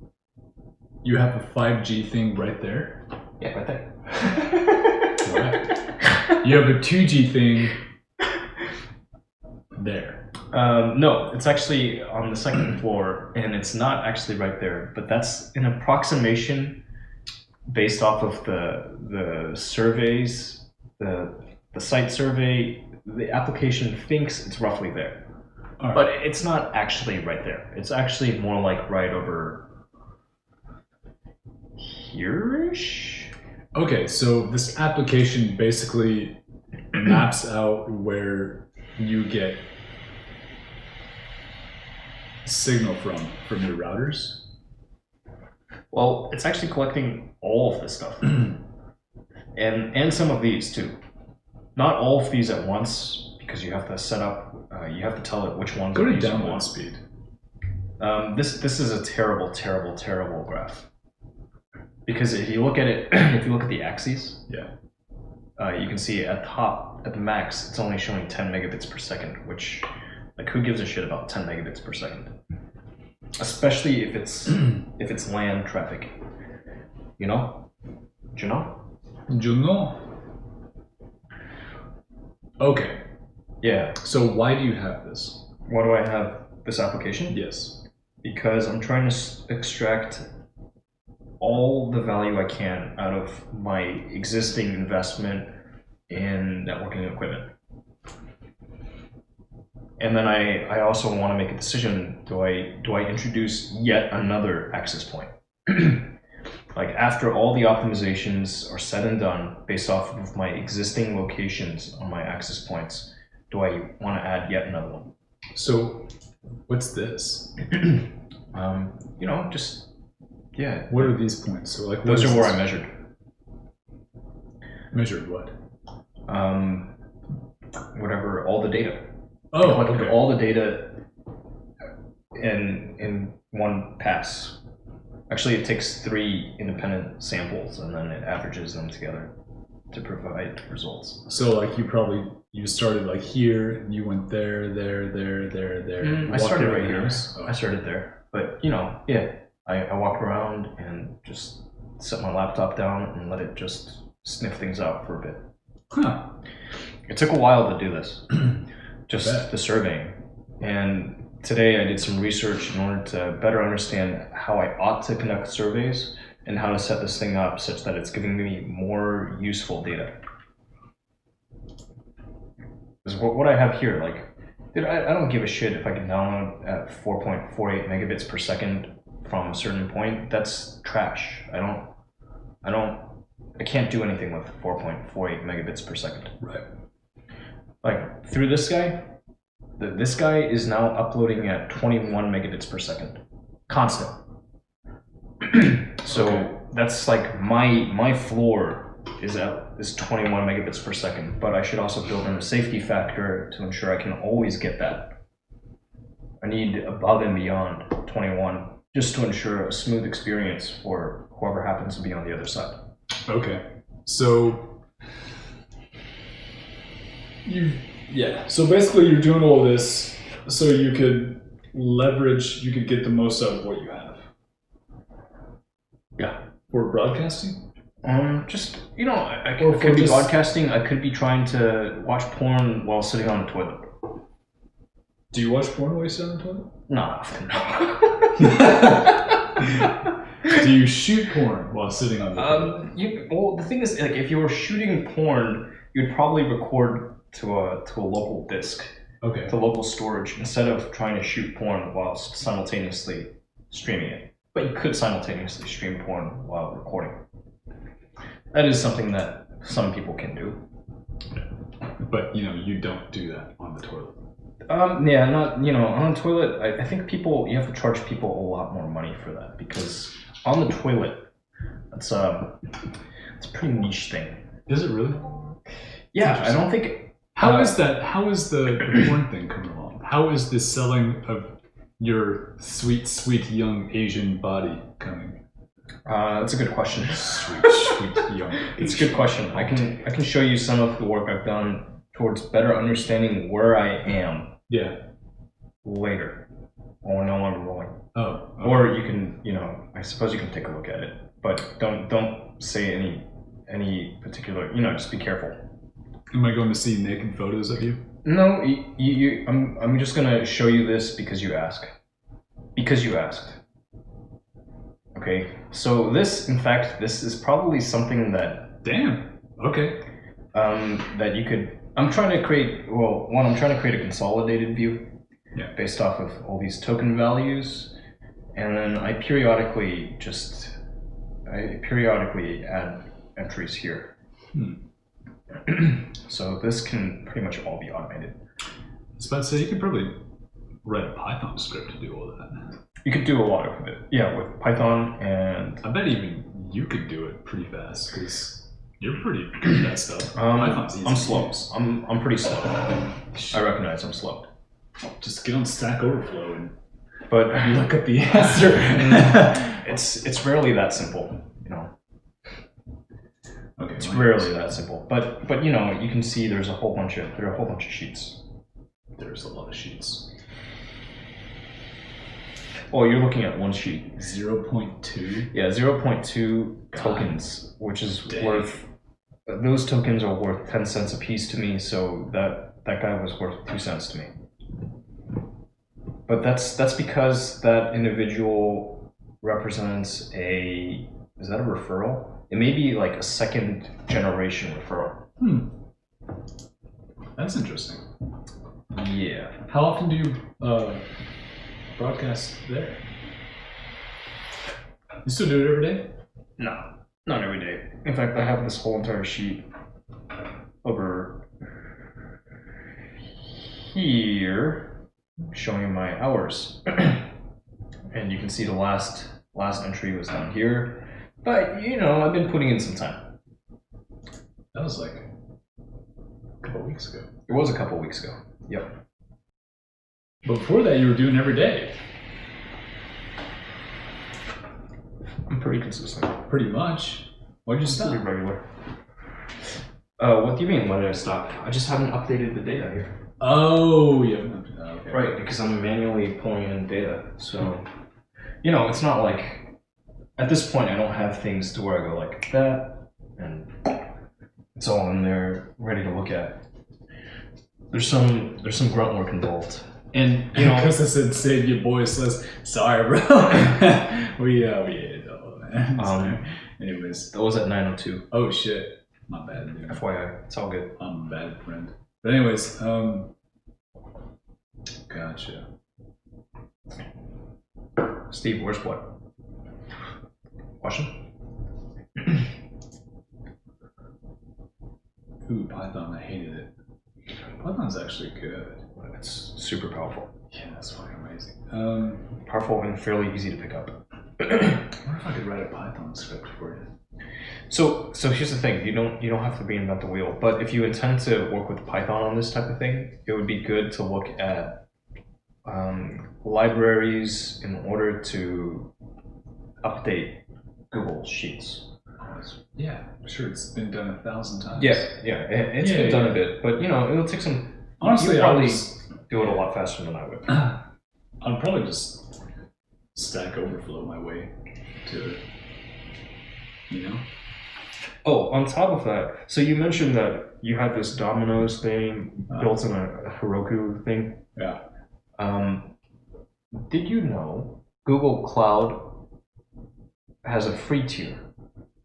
you have a 5G thing right there? Yeah, right there. Right. You have a 2G thing there. No, it's actually on the second floor, and it's not actually right there, but that's an approximation based off of the surveys, the site survey. The application thinks it's roughly there, right. But it's not actually right there. It's actually more like right over here-ish. Okay, so this application basically maps out where you get signal from your routers. Well, it's actually collecting all of this stuff, and some of these too. Not all of these at once because you have to set up. You have to tell it which ones. Go to download speed. This is a terrible graph. Because if you look at it, if you look at the axes, yeah, you can see at the max, it's only showing 10 megabits per second, which, like, who gives a shit about 10 megabits per second? Especially if it's LAN traffic. You know? Do you know? You know? Okay. Yeah. So why do you have this? Why do I have this application? Yes. Because I'm trying to extract all the value I can out of my existing investment in networking equipment. And then I also want to make a decision, do I introduce yet another access point? Like after all the optimizations are said and done based off of my existing locations on my access points, do I want to add yet another one? So What's this? Just yeah. What are these points? So like, Those are where I measured. Measured what? Whatever, all the data. Oh, I collected okay. all the data in one pass. Actually, it takes 3 independent samples and then it averages them together to provide results. So like you started like here and you went there. I started right here. Oh. I started there, but I walked around and just set my laptop down and let it just sniff things out for a bit. Huh. It took a while to do this, Bet. the surveying. And today I did some research in order to better understand how I ought to conduct surveys and how to set this thing up such that it's giving me more useful data. Because what I have here, like, dude, I don't give a shit if I can download at 4.48 megabits per second from a certain point. That's trash. I can't do anything with 4.48 megabits per second. Right. Like, through this guy, this guy is now uploading at 21 megabits per second. Constant. So okay. That's like my floor is 21 megabits per second, but I should also build in a safety factor to ensure I can always get that. I need above and beyond 21 just to ensure a smooth experience for whoever happens to be on the other side. Okay. So so basically you're doing all this so you could get the most out of what you have. Yeah. For broadcasting? Just, I could be broadcasting, I could be trying to watch porn while sitting on the toilet. Do you watch porn while you sit on the toilet? Not often, no. Do you shoot porn while sitting on the toilet? Well, the thing is, like, if you were shooting porn, you'd probably record to a local disk, okay, to local storage, instead of trying to shoot porn whilst simultaneously streaming it. But you could simultaneously stream porn while recording. That is something that some people can do. But you don't do that on the toilet. Yeah, not on the toilet. I think you have to charge people a lot more money for that, because on the toilet, it's a pretty niche thing. Is it really? Yeah, I don't think. How is that? How is the porn thing coming along? How is the selling of your sweet, sweet young Asian body coming? That's a good question. Sweet, sweet young Asian. It's a good question. I can show you some of the work I've done towards better understanding where I am. Yeah. Later, when we're no longer rolling. Oh. Okay. Or you can, I suppose you can take a look at it, but don't say any particular. Just be careful. Am I going to see naked photos of you? No, I'm just gonna show you this because you asked. Because you asked. Okay, so this is probably something that. Damn. Okay. That you could. I'm trying to create a consolidated view. Yeah. Based off of all these token values, and then I periodically add entries here. So this can pretty much all be automated. I was about to say, you could probably write a Python script to do all that. You could do a lot of it, yeah, with Python, and I bet even you could do it pretty fast because you're pretty good at that stuff. Python's easy. I'm slow. I'm pretty slow. I recognize I'm slow. Just get on Stack Overflow but and look at the answer. It's rarely that simple, Okay, it's rarely that simple, but you can see there are a whole bunch of sheets. There's a lot of sheets. Oh, you're looking at one sheet. 0.2. Yeah, 0.2 tokens, which is worth. Those tokens are worth 10 cents a piece to me, so that guy was worth 2 cents to me. But that's because that individual represents is that a referral? It may be like a second generation referral. That's interesting. Yeah. How often do you broadcast there? You still do it every day? No, not every day. In fact, I have this whole entire sheet over here. showing you my hours. And you can see the last entry was down here. But, you know, I've been putting in some time. That was like a couple weeks ago. It was a couple weeks ago. Yep. But before that, you were doing every day. I'm pretty consistent. Pretty much. Why'd you stop? Pretty regular. What do you mean, why did I stop? I just haven't updated the data here. Oh, yeah. Okay. Right, because I'm manually pulling in data. So, you know, it's not like, at this point, I don't have things to where I go like that, and it's all in there, ready to look at. There's some grunt work involved. And, you know, because I said save your voice list. Sorry, bro. we ate it all, man. Anyways, that was at 9:02. Oh shit, my bad, dude. FYI, it's all good. I'm a bad friend. But anyways, gotcha. Steve, where's what? Question? Ooh, Python. I hated it. Python's actually good. It's super powerful. Yeah, that's fucking amazing. Powerful and fairly easy to pick up. I wonder if I could write a Python script for you. So here's the thing: you don't have to reinvent the wheel. But if you intend to work with Python on this type of thing, it would be good to look at libraries in order to update Google Sheets. Yeah, sure. It's been done 1,000 times. Yeah, it's been done a bit, but you know, it'll take some. Honestly, you probably do it a lot faster than I would. I'd probably just Stack Overflow my way to it. You know? Oh, on top of that, so you mentioned that you had this Domino's thing built in a Heroku thing. Yeah. Did you know Google Cloud has a free tier?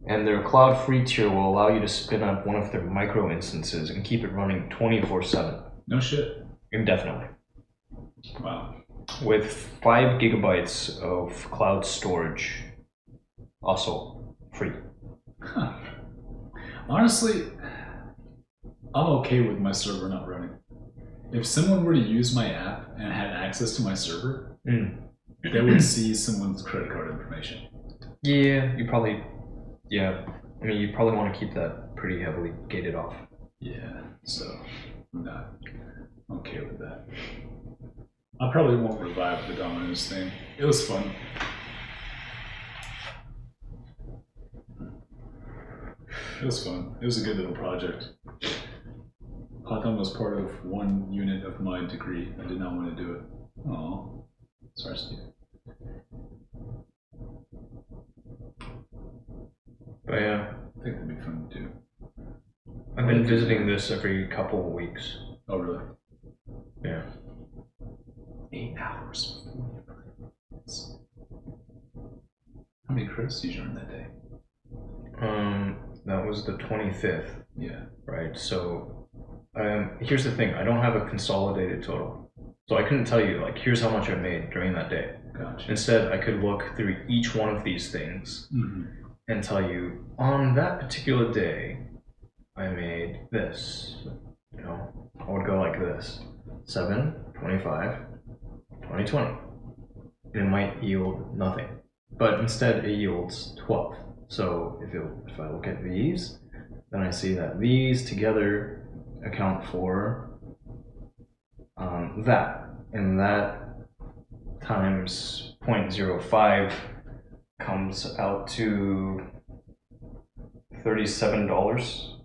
And their cloud free tier will allow you to spin up one of their micro instances and keep it running 24/7. No shit. Indefinitely. Wow. With 5 gigabytes of cloud storage, also free. Huh. Honestly, I'm okay with my server not running. If someone were to use my app and had access to my server, they would see someone's credit card information. Yeah, you probably... Yeah, I mean, you probably want to keep that pretty heavily gated off. Yeah, so I'm not okay with that. I probably won't revive the Domino's thing. It was fun. It was fun. It was a good little project. Python was part of one unit of my degree. I did not want to do it. Oh, sorry, Steve. But yeah, I think it'd be fun to do. I've been visiting this every couple of weeks. Oh, really? Yeah. 8 hours. How many credits did you earn that day? That was the 25th. Yeah. Right, so here's the thing, I don't have a consolidated total. So I couldn't tell you, like, here's how much I made during that day. Gotcha. Instead, I could look through each one of these things and tell you, on that particular day, I made this. You know, I would go like this. 7, 25, 20, 20. It might yield nothing. But instead, it yields 12. So if I look at these, then I see that these together account for that. And that times 0.05 comes out to $37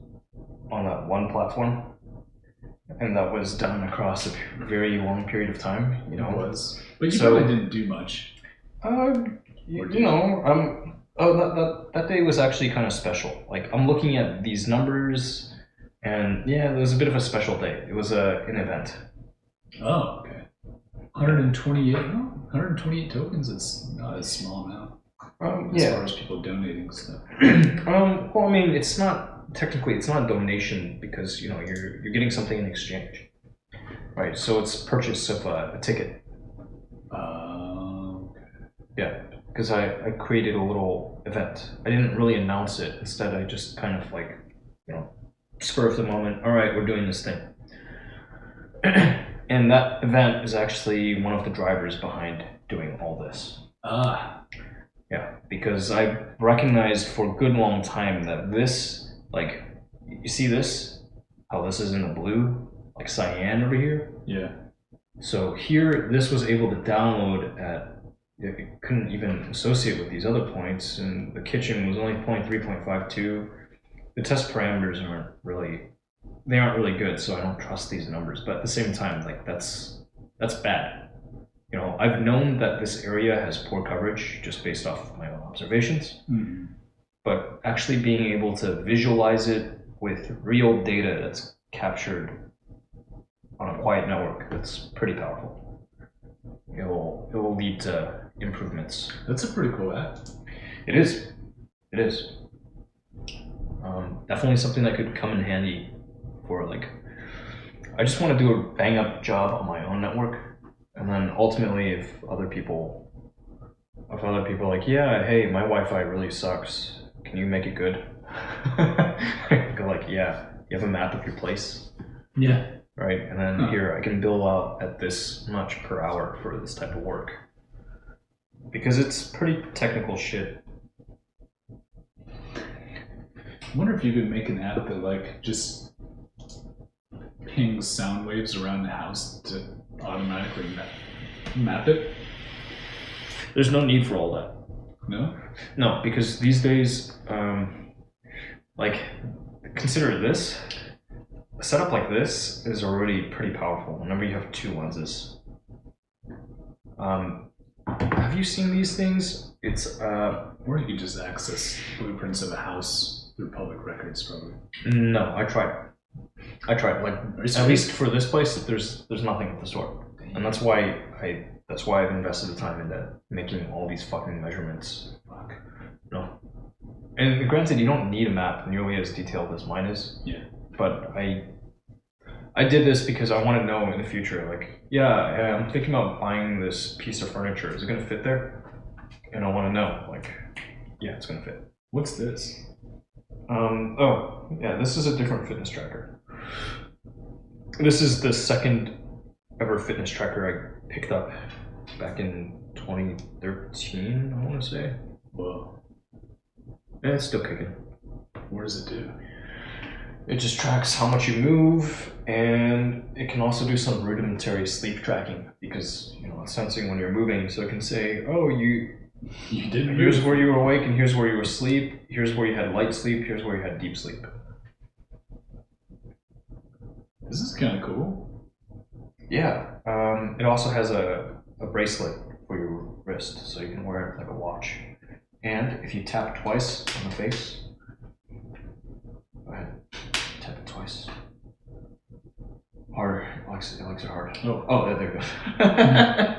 on that one platform. And that was done across a very long period of time, you know. It was. But you probably didn't do much. You know, that day was actually kind of special. Like, I'm looking at these numbers, and yeah, it was a bit of a special day. It was an event. Oh, okay. 128 tokens is not a small amount. As far as people donating stuff. Well, I mean, it's not a donation because, you know, you're getting something in exchange, right? So it's purchase of a ticket. Okay. Yeah, because I created a little event. I didn't really announce it. Instead, I just kind of like, you know, spur of the moment. All right, we're doing this thing. And that event is actually one of the drivers behind doing all this. Yeah, because I recognized for a good long time that this, like, you see this? How this is in the blue, like cyan over here? Yeah. So here, this was able to download at, it couldn't even associate with these other points, and the kitchen was only 0.3, 0.52. The test parameters aren't really good, so I don't trust these numbers. But at the same time, like that's bad. You know, I've known that this area has poor coverage just based off of my own observations. Mm-hmm. But actually being able to visualize it with real data that's captured on a quiet network, that's pretty powerful. It will lead to improvements. That's a pretty cool app. It is. Definitely something that could come in handy for, like, I just want to do a bang up job on my own network, and then ultimately if other people are like, yeah, hey, my Wi-Fi really sucks, can you make it good? Go like, yeah, you have a map of your place? Yeah. Right, and then here I can bill out at this much per hour for this type of work. Because it's pretty technical shit. I wonder if you could make an app that like just pings sound waves around the house to automatically map it. There's no need for all that. No? No, because these days, like, consider this. A setup like this is already pretty powerful whenever you have two lenses. Have you seen these things? It's or you could just access blueprints of a house through public records, probably. No, I tried. Like, at least for this place, there's nothing of the sort, and that's why I've invested the time into making all these fucking measurements. Fuck. No. And granted, you don't need a map nearly as detailed as mine is. Yeah. But I did this because I want to know in the future, like, yeah, I'm thinking about buying this piece of furniture. Is it going to fit there? And I want to know, like, yeah, it's going to fit. What's this? Oh, yeah, this is a different fitness tracker. This is the second ever fitness tracker I picked up back in 2013, I want to say. Whoa. And it's still kicking. What does it do? It just tracks how much you move, and it can also do some rudimentary sleep tracking because, you know, it's sensing when you're moving, so it can say, oh, you didn't. Here's where you were awake, and here's where you were asleep. Here's where you had light sleep. Here's where you had deep sleep. This is kind of cool. Yeah. It also has a bracelet for your wrist, so you can wear it like a watch. And if you tap twice on the face, go ahead, tap it twice. Harder. It likes it hard. Oh, there we go.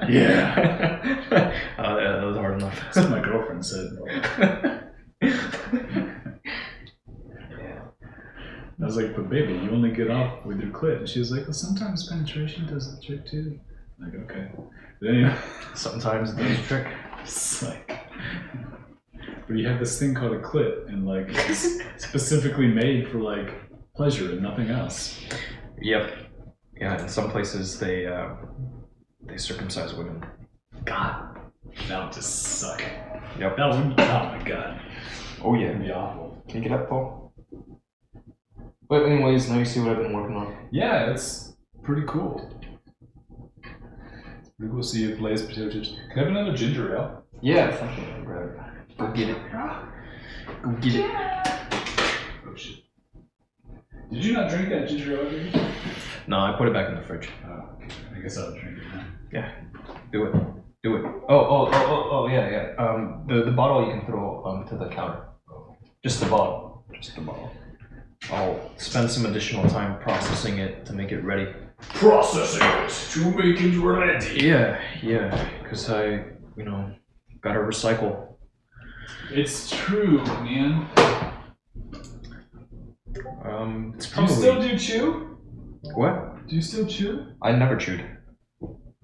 Yeah. That was hard enough. That's what my girlfriend said. Yeah. I was like, but baby, you only get off with your clit. And she was like, well, sometimes penetration does the trick too. I'm like, okay. But anyway. Sometimes it does the trick. It's like, but you have this thing called a clit, and like it's specifically made for like pleasure and nothing else. Yep. Yeah, in some places they circumcise women. God, that would just suck. Yep. That would. Oh my god. Oh yeah. It'd be awful. Can you get up, Paul? But anyways, now you see what I've been working on. Yeah, it's pretty cool. It's pretty cool to see if Lay's potato chips. Can I have another ginger ale? Yeah, thank you. Grab it. Go get it. Go get it. Oh shit. Did you not drink that ginger ale already? No, I put it back in the fridge. Oh, okay. I guess I'll drink it now. Yeah. Do it. Oh, yeah. The bottle you can throw onto the counter. Just the bottle. I'll spend some additional time processing it to make it ready. Processing it to make it ready. Yeah, because I, gotta recycle. It's true, man. It's Do probably... you still do chew? What? Do you still chew? I never chewed.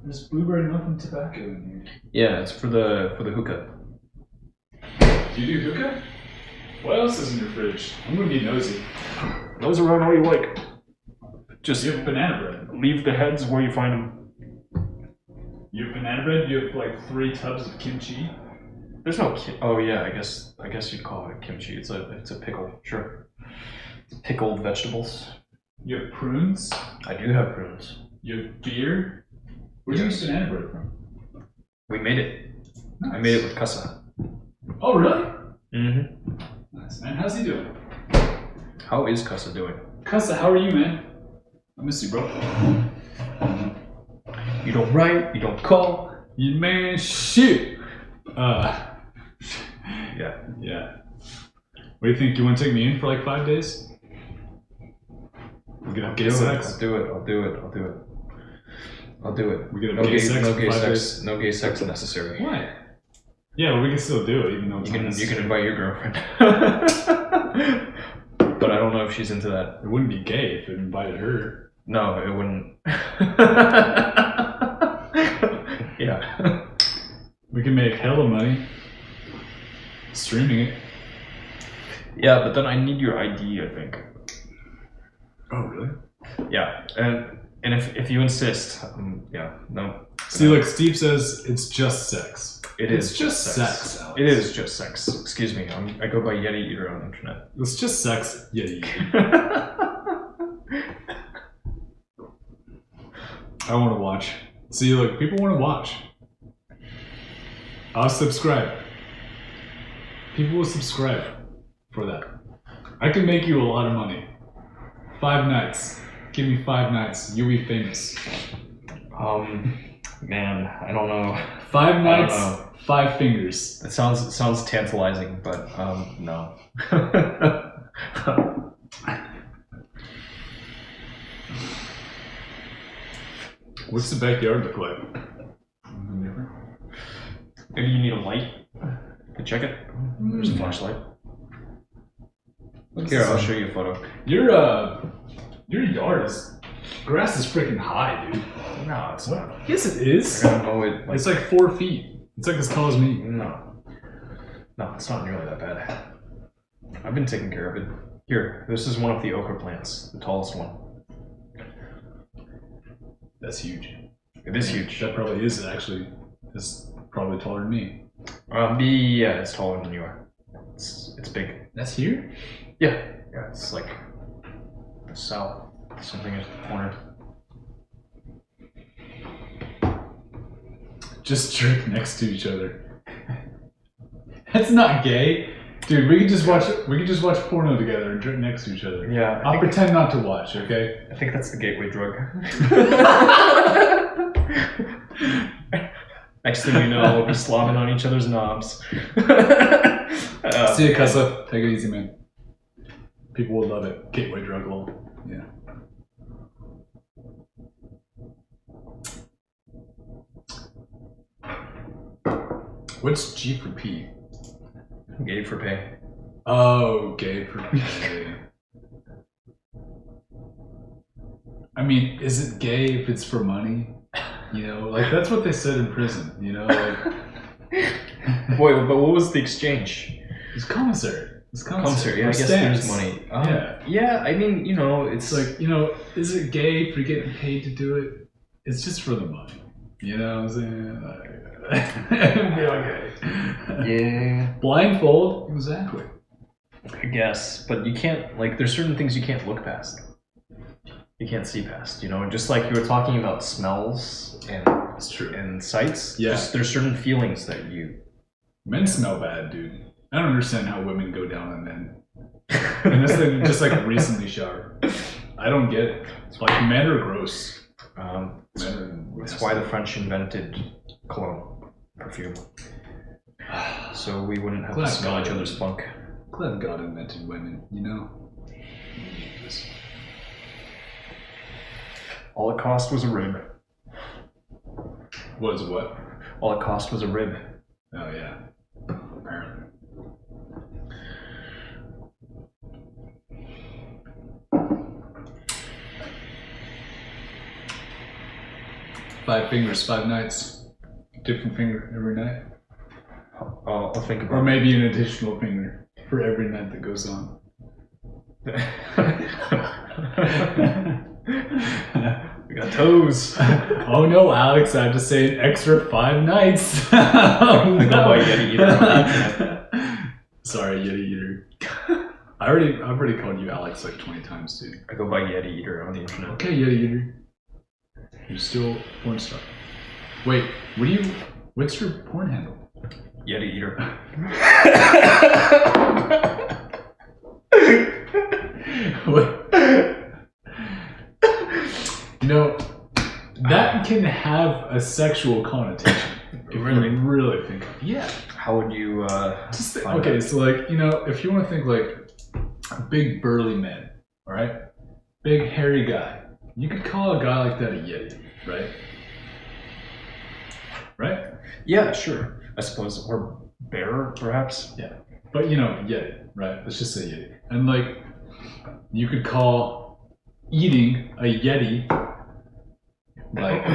There's blueberry muffin tobacco in here. Yeah, it's for the hookah. Do you do hookah? What else is in your fridge? I'm gonna be nosy. Nose around all you like. Just You have banana bread. leave the heads where you find them. You have banana bread. You have like 3 tubs of kimchi. There's no oh yeah, I guess you'd call it kimchi. It's a pickle, sure. It's pickled vegetables. You have prunes. I do have prunes. You have beer. Where'd you get banana bread from? We made it. Nice. I made it with Kasa. Oh really? Mm-hmm. Nice man. How's he doing? How is Kasa doing? Kasa, how are you, man? I miss you, bro. You don't write, you don't call. You man, shit. Yeah. Yeah. What do you think? You want to take me in for like 5 days? We're gonna have gay sex. I'll do it. We're gonna No have gay, gay sex. no for gay 5 sex. days. No gay sex necessary. Why? Yeah, well, we can still do it, even though it's You not can invite your girlfriend. But I don't know if she's into that. It wouldn't be gay if it invited her. No, it wouldn't. Yeah. We can make hella money streaming it. Yeah, but then I need your ID, I think. Oh, really? Yeah, and if you insist, yeah, no. See, look, Steve says it's just sex. It's just sex, Alex. It is just sex. Excuse me, I go by yetieater on the internet. It's just sex. Yeah. I want to watch. See, look, people want to watch. I'll subscribe. People will subscribe for that. I can make you a lot of money. 5 nights. Give me 5 nights. You'll be famous. Man, I don't know. 5 nights, 5 fingers. It sounds tantalizing, but no. What's the backyard look like? Maybe you need a light to check it. There's a flashlight. Here, I'll show you a photo. Your yard is grass is freaking high, dude. No, it's not. Yes, it is. I don't know it. It's like 4 feet. It's like as tall as me. No, it's not nearly that bad. I've been taking care of it. Here, this is one of the okra plants, the tallest one. That's huge. It is huge. That probably is actually. It's probably taller than me. Yeah, it's taller than you are. It's big. That's here? Yeah, it's like the south. Something at the corner. Just drink next to each other. That's not gay. Dude, we could just watch porno together and drink next to each other. Yeah, I'll pretend not to watch, okay? I think that's the gateway drug. Next thing you know, we'll be slobbing on each other's knobs. See you, Kessa. Take it easy, man. People will love it. Gateway drug lol. Yeah. What's G for P? Gay for pay. Oh, gay for pay. I mean, is it gay if it's for money? You know, like that's what they said in prison. You know, like. Wait, but what was the exchange? It's commissary. It's commissary. Yeah, I guess stamps. there's money. Yeah. I mean, you know, it's like, you know, is it gay for getting paid to do it? It's just for the money. You know what I'm saying? It'd be okay. Yeah. Blindfold. Exactly. I guess, but you can't, like, there's certain things you can't look past. You can't see past, you know, just like you were talking about smells and It's true. and sights. Yeah. Just, there's certain feelings that you. Men smell bad, dude. I don't understand how women go down on men. Unless they just like recently showered. I don't get it. It's like men are gross. That's why the French invented cologne, perfume. So we wouldn't have to smell each other's funk. Glad God invented women, you know? All it cost was a rib. What is what? All it cost was a rib. Oh, yeah. Apparently. Five fingers, 5 nights. Different finger every night. I'll think about Or maybe an additional finger for every night that goes on. We got toes. Oh no, Alex, I have to say an extra 5 nights. I go by Yeti Eater. Sorry, Yeti Eater. I've already called you Alex like 20 times, dude. I go by Yeti Eater on the internet. Okay, Yeti Eater. You're still porn star. Wait, what's your porn handle? Yeti Eater. What? You know, that can have a sexual connotation. If you really think of it. Yeah. How would you Just okay, so like, you know, if you want to think like a big burly man, alright? Big hairy guy. You could call a guy like that a Yeti, right? Right? Yeah, sure. I suppose. Or bear, perhaps? Yeah. But you know, Yeti, right? Let's just say Yeti. And like, you could call eating a Yeti like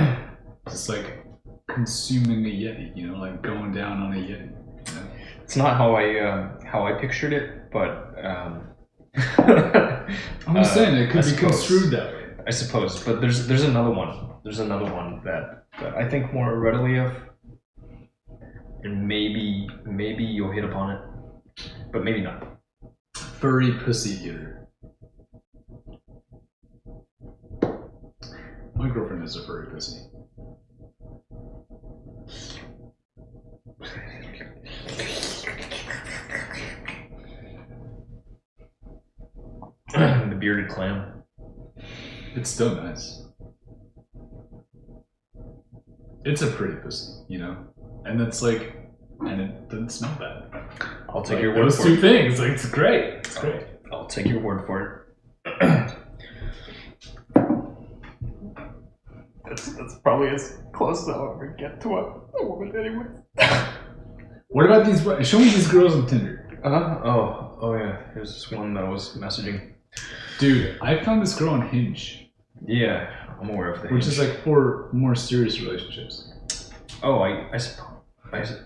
just like consuming a Yeti, you know, like going down on a Yeti. You know? It's not how I pictured it, but I'm just saying it could be construed that way. I suppose, but there's another one. There's another one that I think more readily of, and maybe you'll hit upon it, but maybe not. Furry pussy eater. My girlfriend is a furry pussy. The bearded clam. It's still nice. It's a pretty pussy, you know? And it's like, and it doesn't smell bad. I'll take like, your word those for two it. things, like, it's great. It's great. I'll take your word for it. That's probably as close as I'll ever get to a woman anyway. What about these? Show me these girls on Tinder. Oh yeah. There's this one that I was messaging. Dude, I found this girl on Hinge. Yeah, I'm aware of that. Which is like for more serious relationships. Oh, I suppose.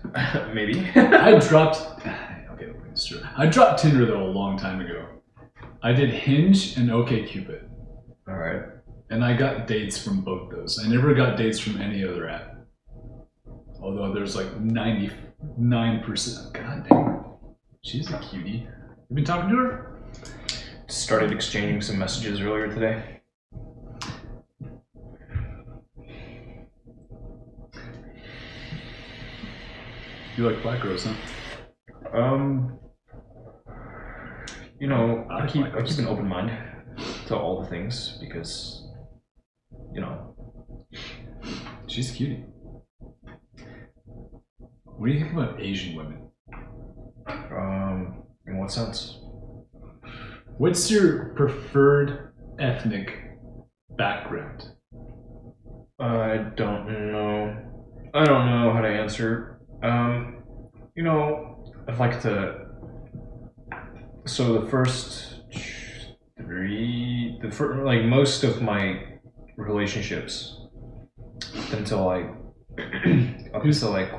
Maybe. I dropped. Okay, it's true. I dropped Tinder though a long time ago. I did Hinge and OkCupid. All right. And I got dates from both those. I never got dates from any other app. Although there's like 99%. God damn. She's a cutie. You been talking to her? Started exchanging some messages earlier today. You like black girls, huh? You know, I keep like an open mind to all the things because, you know, she's a cutie. What do you think about Asian women? In what sense? What's your preferred ethnic background? I don't know. I don't know how to answer. You know, I'd like to. So the first three, like most of my relationships, up until I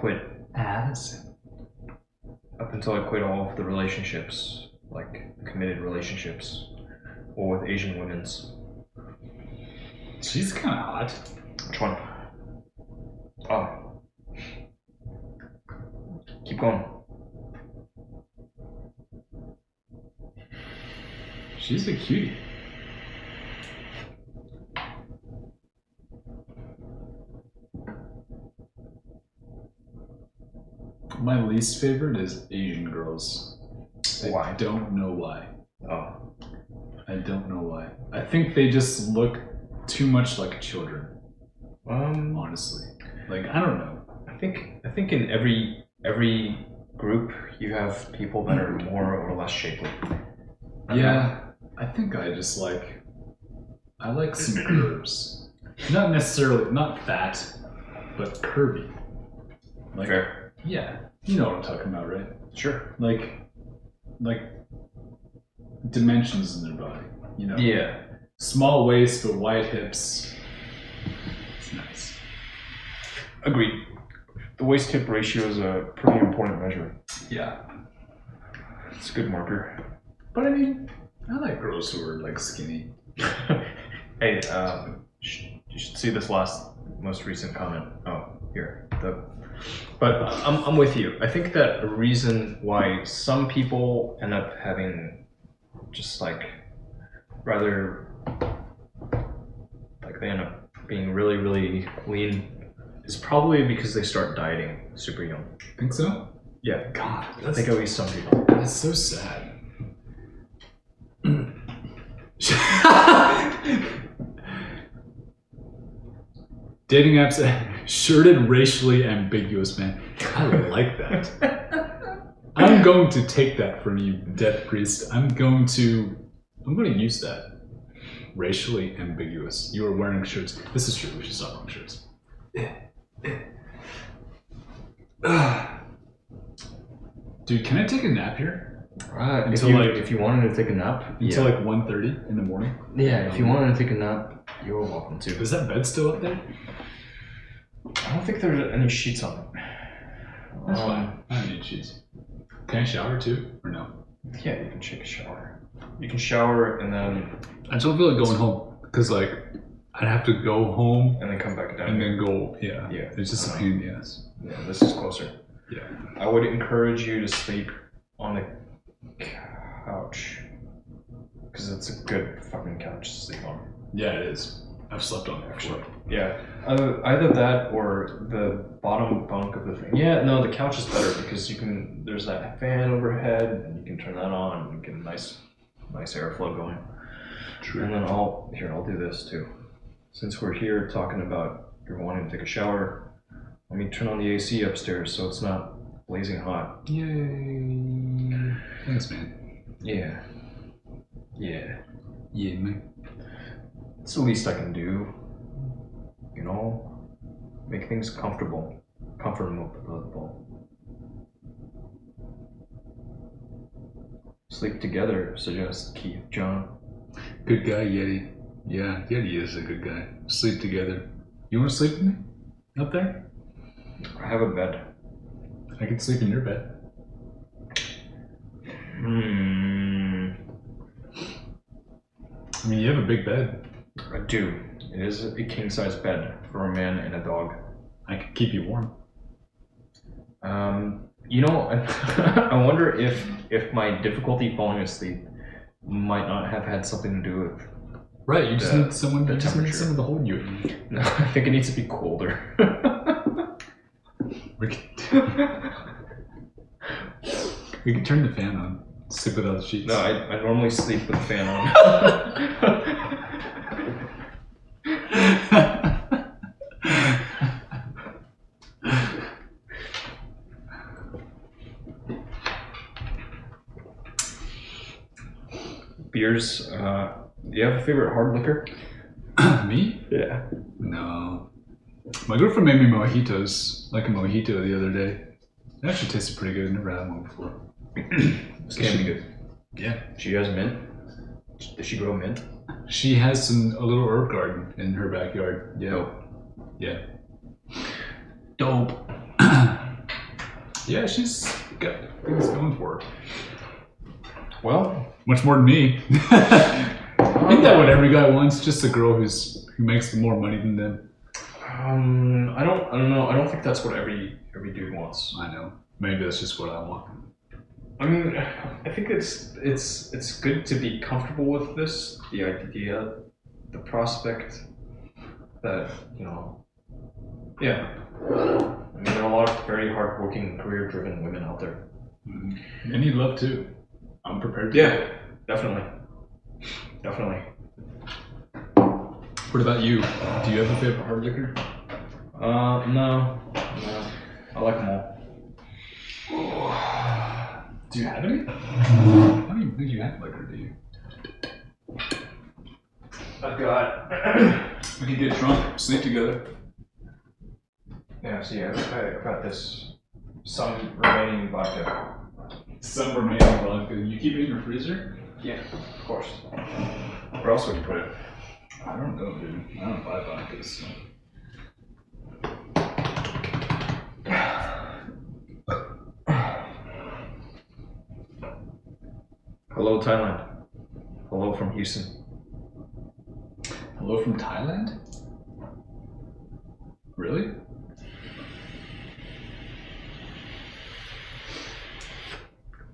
quit. Addison. Up until I quit all of the relationships, like committed relationships, or with Asian women's. She's kind of hot. Which one? Oh. Keep going. She's a cutie. My least favorite is Asian girls. Why? I don't know why. Oh. I don't know why. I think they just look too much like children. Honestly. Like, I don't know. I think in every group you have people that are more or less shapely. Yeah, I think I just like, I like some curves. Not necessarily, not fat, but curvy. Like, Fair. yeah, you know what I'm talking about, right? Sure. Like dimensions in their body, you know? Yeah. Small waist, but wide hips. It's nice. Agreed. The waist-hip ratio is a pretty important measure. Yeah. It's a good marker. But I mean, I like girls who are like skinny. Hey, you should see this most recent comment. Oh, here. But I'm with you. I think that a reason why some people end up having just like rather like they end up being really, really lean is probably because they start dieting super young. Think so? Yeah. God, I think at least some people. that's so sad. Dating apps, shirted, racially ambiguous man. I like that. I'm going to take that from you, Death Priest. I'm going to use that. Racially ambiguous. You are wearing shirts. This is true. We should stop wearing shirts. Dude, can I take a nap here? If you wanted to take a nap until like 1:30 in the morning. Yeah, if you wanted to take a nap, you're welcome to. Is that bed still up there? I don't think there's any sheets on it. That's fine. I don't need sheets. Can I shower too, or no? Yeah, you can take a shower. You can shower and then. I just don't feel like going home because like I'd have to go home and then come back down. And then go. Yeah. Yeah. It's just a pain in the ass. Yeah, this is closer. Yeah. I would encourage you to sleep on the couch because it's a good fucking couch to sleep on. Yeah, it is. I've slept on it actually. Yeah, either that or the bottom bunk of the thing. Yeah, no, the couch is better because there's that fan overhead and you can turn that on and you get nice airflow going. True. And then I'll do this too. Since we're here talking about you're wanting to take a shower, let me turn on the AC upstairs so it's not blazing hot. Yay. Thanks, man. Yeah. Yeah. Yeah, man. It's the least I can do. You know? Make things comfortable. Comfortable. Sleep together, suggests Keith John. Good guy, Yeti. Yeah, Yeti is a good guy. Sleep together. You want to sleep with me? Up there? I have a bed. I can sleep in your bed. I mean, you have a big bed. I do. It is a king-size bed for a man and a dog. I could keep you warm. You know, I wonder if my difficulty falling asleep might not have had something to do with. Right, you just need someone. You just need someone to hold you. No, I think it needs to be colder. We could turn the fan on. Sleep without the sheets. No, I normally sleep with the fan on. Beers. Do you have a favorite hard liquor? Me? Yeah. No. My girlfriend made me mojitos, like a mojito the other day. It actually tasted pretty good. I've never had one before. This can be good. Yeah. She has mint. Does she grow mint? She has a little herb garden in her backyard. Yeah. Dope. Yeah. Dope. Yeah, she's got things going for her. Well, much more than me. Ain't that what every guy wants? Just a girl who makes more money than them. I don't know. I don't think that's what every dude wants. I know. Maybe that's just what I want. I mean, I think it's good to be comfortable with this. The idea, the prospect that, you know, yeah. I mean, there are a lot of very hardworking, career-driven women out there. Mm-hmm. And need love too. I'm prepared to. Yeah, definitely. Definitely. What about you? Do you have a favorite hard liquor? No. I like them all. Do you have any? I don't even think you have liquor, do you? I've got. We could get drunk, sleep together. Yeah, see, I've got this. Some remaining vodka. Some remaining vodka. You keep it in your freezer? Yeah, of course. Where else would you put it? I don't know, dude. I don't buy vodkas. Hello, Thailand. Hello from Houston. Hello from Thailand? Really?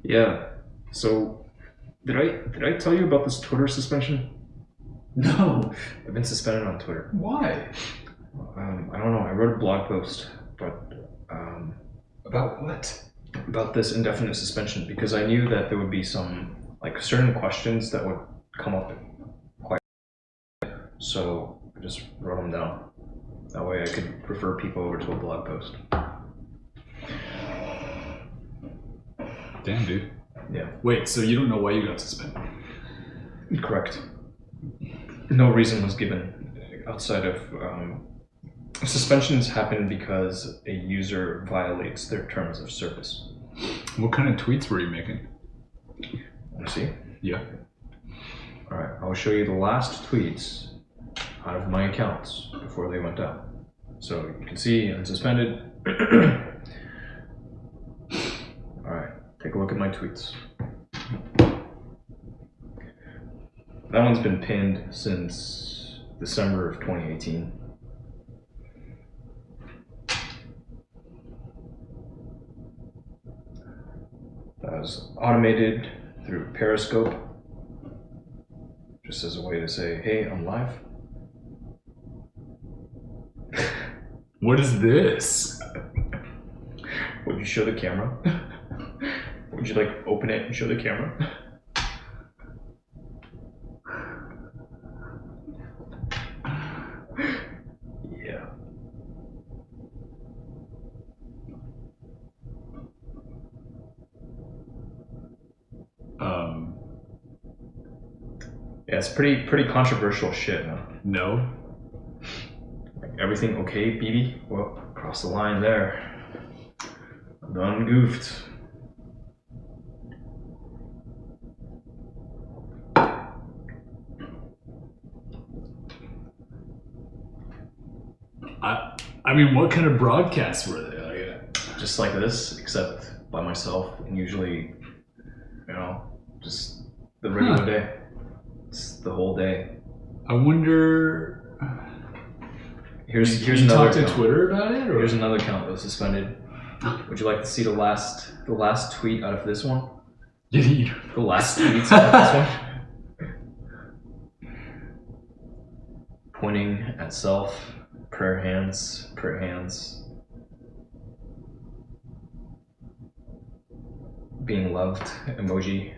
Yeah. So, did I tell you about this Twitter suspension? No. I've been suspended on Twitter. Why? I don't know. I wrote a blog post, but About what? about this indefinite suspension because I knew that there would be some like certain questions that would come up quite. So I just wrote them down. That way I could refer people over to a blog post. Damn, dude. Yeah. Wait, so you don't know why you got suspended? Correct. No reason was given outside of suspensions happen because a user violates their terms of service. What kind of tweets were you making? Want to see? Yeah. All right, I'll show you the last tweets out of my accounts before they went out. So you can see I'm suspended. All right, take a look at my tweets. That one's been pinned since December of 2018. That was automated through Periscope, just as a way to say, hey, I'm live. What is this? Would you show the camera? Would you like open it and show the camera? Yeah. Yeah, it's pretty controversial shit, huh? No. Like, everything okay, BB? Well, cross the line there. I'm done goofed. I mean, what kind of broadcasts were they? Like, Just like this, except by myself, and usually, you know, just the regular day. It's the whole day. I wonder. Here's you another talk to account. Twitter about it, or Here's another account that was suspended. Would you like to see the last tweet out of this one? Yetieater. The last tweets out of this one? Pointing at self, prayer hands. Being loved emoji.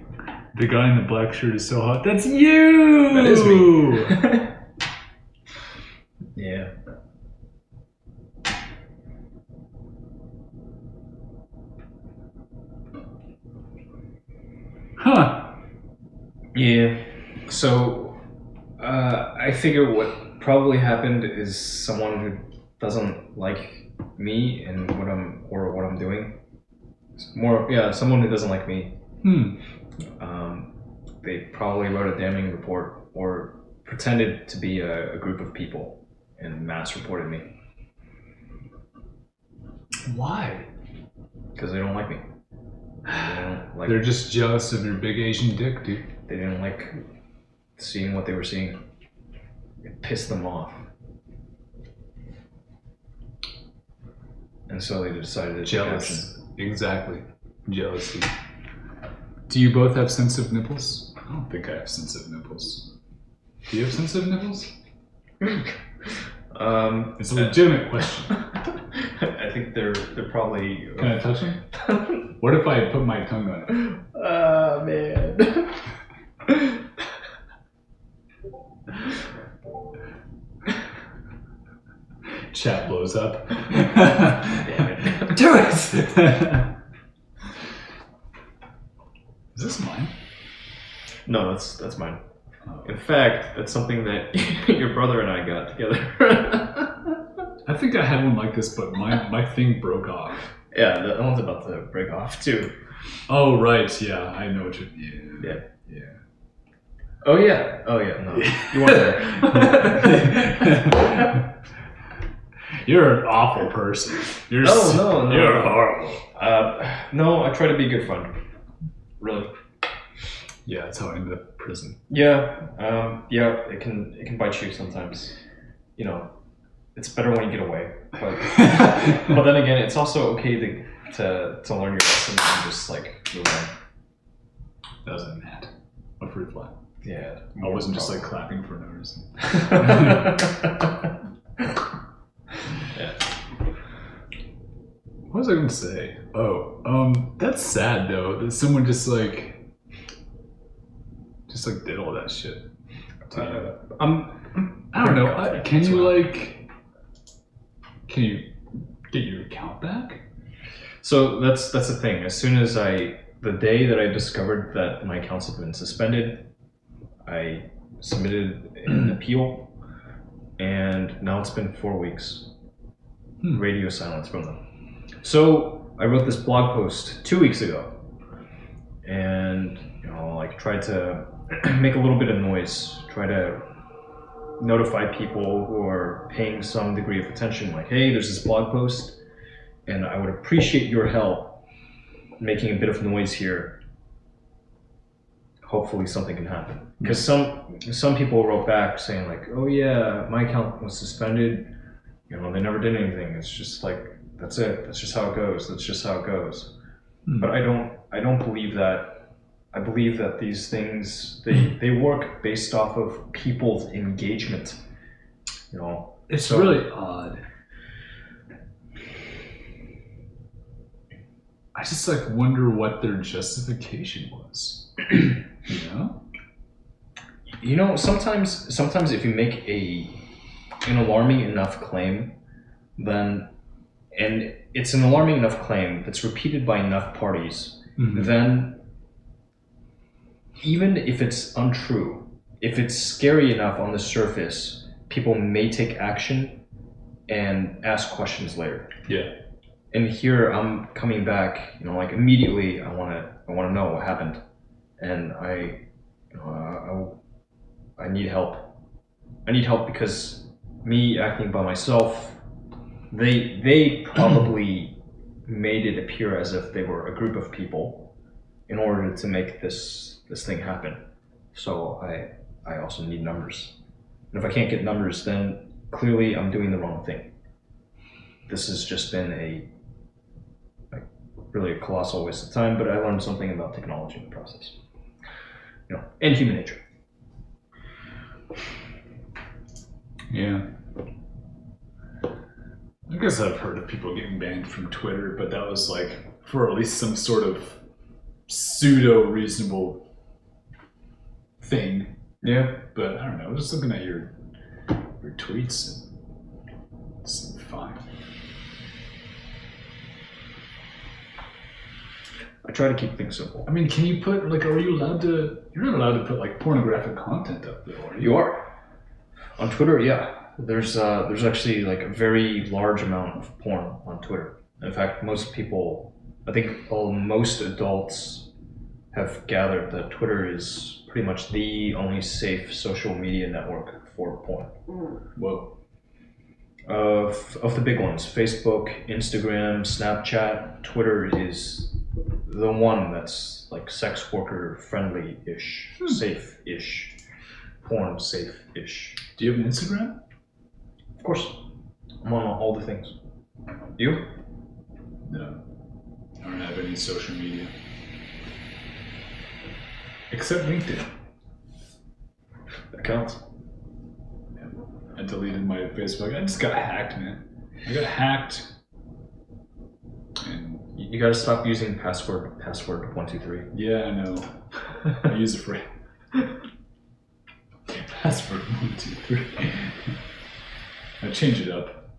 The guy in the black shirt is so hot. That's you. That is me. Yeah. Huh. Yeah. So, I figure what probably happened is someone who doesn't like me and what I'm doing. Someone who doesn't like me. They probably wrote a damning report or pretended to be a group of people and mass reported me. Why? Because they don't like me. They're just jealous of your big Asian dick, dude. They didn't like seeing what they were seeing. It pissed them off. And so they decided to take action. Jealous. Exactly. Jealousy. Do you both have sensitive nipples? I don't think I have sensitive nipples. Do you have sensitive nipples? It's a legitimate question. I think they're probably. Can I touch them? What if I put my tongue on it? Man. Chat blows up. Damn it. Do it! Is this mine? No, that's mine. In fact, that's something that your brother and I got together. I think I had one like this, but my thing broke off. Yeah, that one's about to break off too. Oh, right. Yeah, I know what you're... Yeah. Oh, yeah. No. You weren't there. You're an awful person. No. You're horrible. No, I try to be a good friend. Really. Yeah, that's how I ended up in prison. Yeah, it can bite you sometimes. You know, it's better when you get away. But but then again, it's also okay to learn your lesson and just like move on. That was a gnat. A fruit fly. Yeah. I wasn't just like clapping for no reason. Yeah. What was I going to say? Oh, that's sad though that someone just like did all that shit. I don't know. Can you get your account back? So that's the thing. As soon as the day that I discovered that my accounts had been suspended, I submitted an appeal, and now it's been 4 weeks. Radio silence from them. So I wrote this blog post 2 weeks ago, and like tried to make a little bit of noise, try to notify people who are paying some degree of attention, like, hey, there's this blog post, and I would appreciate your help making a bit of noise here. Hopefully something can happen. Because some people wrote back saying like, oh yeah, my account was suspended, they never did anything. It's just like, that's it. That's just how it goes. That's just how it goes. But I don't believe that. I believe that these things, they work based off of people's engagement. It's really odd. I just like wonder what their justification was. Sometimes if you make an alarming enough claim, and it's an alarming enough claim that's repeated by enough parties, then even if it's untrue, if it's scary enough on the surface, people may take action and ask questions later. Yeah. And here I'm coming back, like immediately I want to know what happened, and I need help. I need help because me acting by myself, they probably made it appear as if they were a group of people in order to make this thing happen. So I also need numbers. And if I can't get numbers, then clearly I'm doing the wrong thing. This has just been really a colossal waste of time, but I learned something about technology in the process. And human nature. Yeah. I guess I've heard of people getting banned from Twitter, but that was like for at least some sort of pseudo-reasonable thing. Yeah. But I don't know, just looking at your tweets, it seemed fine. I try to keep things simple. I mean, can you put, are you allowed to, you're not allowed to put pornographic content up there, are you? You are. On Twitter, yeah. There's actually a very large amount of porn on Twitter. In fact, most people, I think most adults have gathered that Twitter is pretty much the only safe social media network for porn. Whoa. Of the big ones, Facebook, Instagram, Snapchat, Twitter is the one that's sex worker friendly-ish, safe-ish, porn safe-ish. Do you have an Instagram? Of course. I'm on all the things. You? No. I don't have any social media. Except LinkedIn. That counts. Yeah. I deleted my Facebook. I just got hacked, man. I got hacked. And you gotta stop using password 123. yeah, I know. I use it for password 123. I change it up.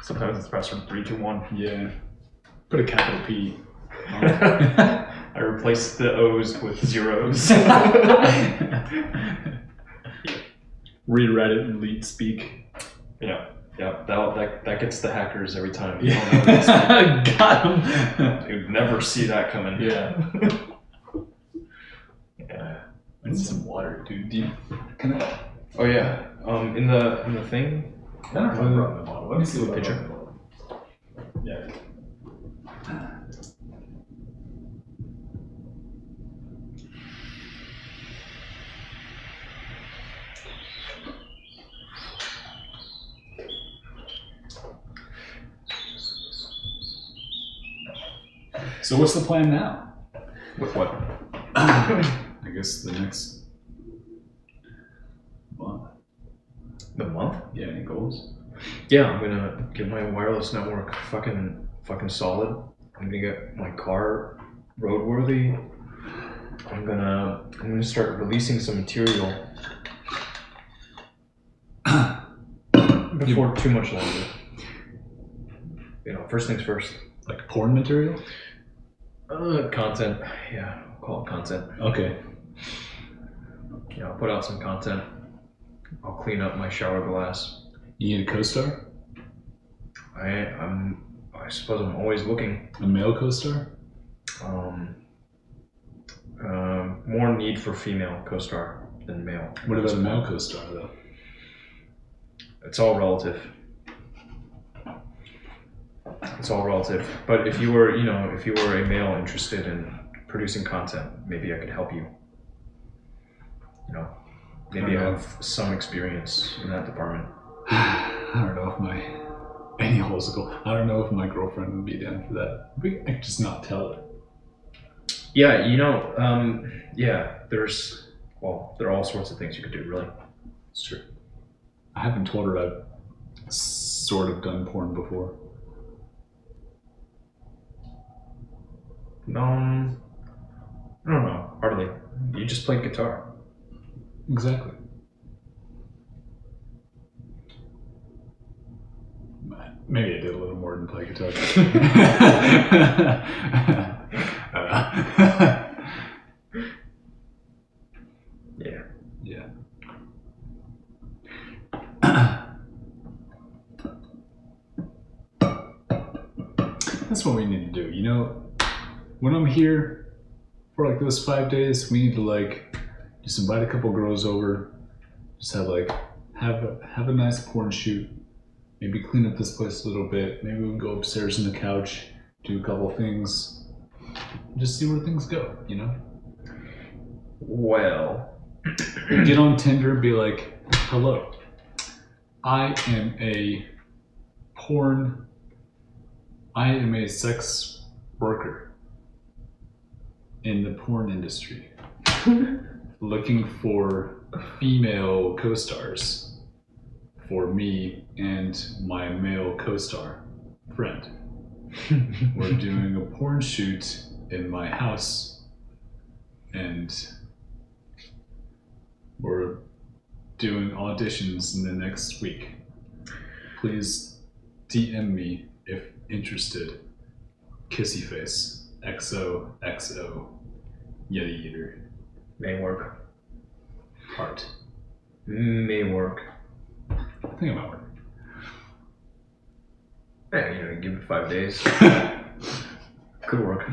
Sometimes it's password 321. Yeah. Put a capital P. I replaced the O's with zeros. Reread it in leet speak. Yeah. That gets the hackers every time. Yeah. Got him. You'd never see that coming. Yeah. Yeah. I need some water, dude. Can I? Oh yeah. In the thing. I don't know if I brought my bottle. Let me see The what picture. picture. Yeah. So what's the plan now? With what? I guess the next month. The month? Yeah, any goals? Yeah, I'm gonna get my wireless network fucking solid. I'm gonna get my car roadworthy. I'm gonna start releasing some material before too much longer. You know, first things first. Like porn material? Content. Yeah, I'll call it content. Okay. Yeah, I'll put out some content. I'll clean up my shower glass. You need a co-star? I suppose I'm always looking. A male co-star? More need for female co-star than male. What about a male co-star though? It's all relative. It's all relative. But if you were a male interested in producing content, maybe I could help you. You know, maybe I have some experience in that department. I don't know if I don't know if my girlfriend would be down for that. I could just not tell her. Yeah, there are all sorts of things you could do, really. It's true. I haven't told her I've sort of done porn before. I don't know, hardly. You just played guitar. Exactly. Maybe I did a little more than play guitar. Yeah. Yeah. That's what we need to do. You know, when I'm here for like those 5 days, we need to like just invite a couple girls over, just have a nice porn shoot. Maybe clean up this place a little bit. Maybe we can go upstairs on the couch, do a couple things, just see where things go, you know? Well, get on Tinder and be like, hello, I am a sex worker in the porn industry, looking for female co-stars for me and my male co-star friend. We're doing a porn shoot in my house, and we're doing auditions in the next week. Please DM me if interested. Kissy face. XOXO. Yetieater. may work. Heart. May work. I think it might work. Yeah, give it 5 days. Could work.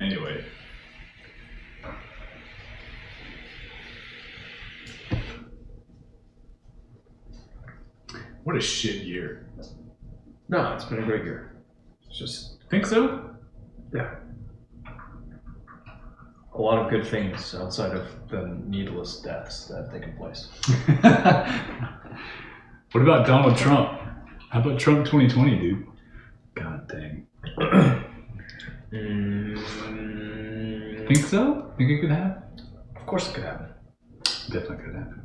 Anyway. What a shit year. No, it's been a great year. It's just, Think so? yeah. A lot of good things outside of the needless deaths that have taken place. What about Donald Trump? How about Trump 2020, dude? God dang. Think so? Think it could happen? Of course it could happen. Definitely could happen.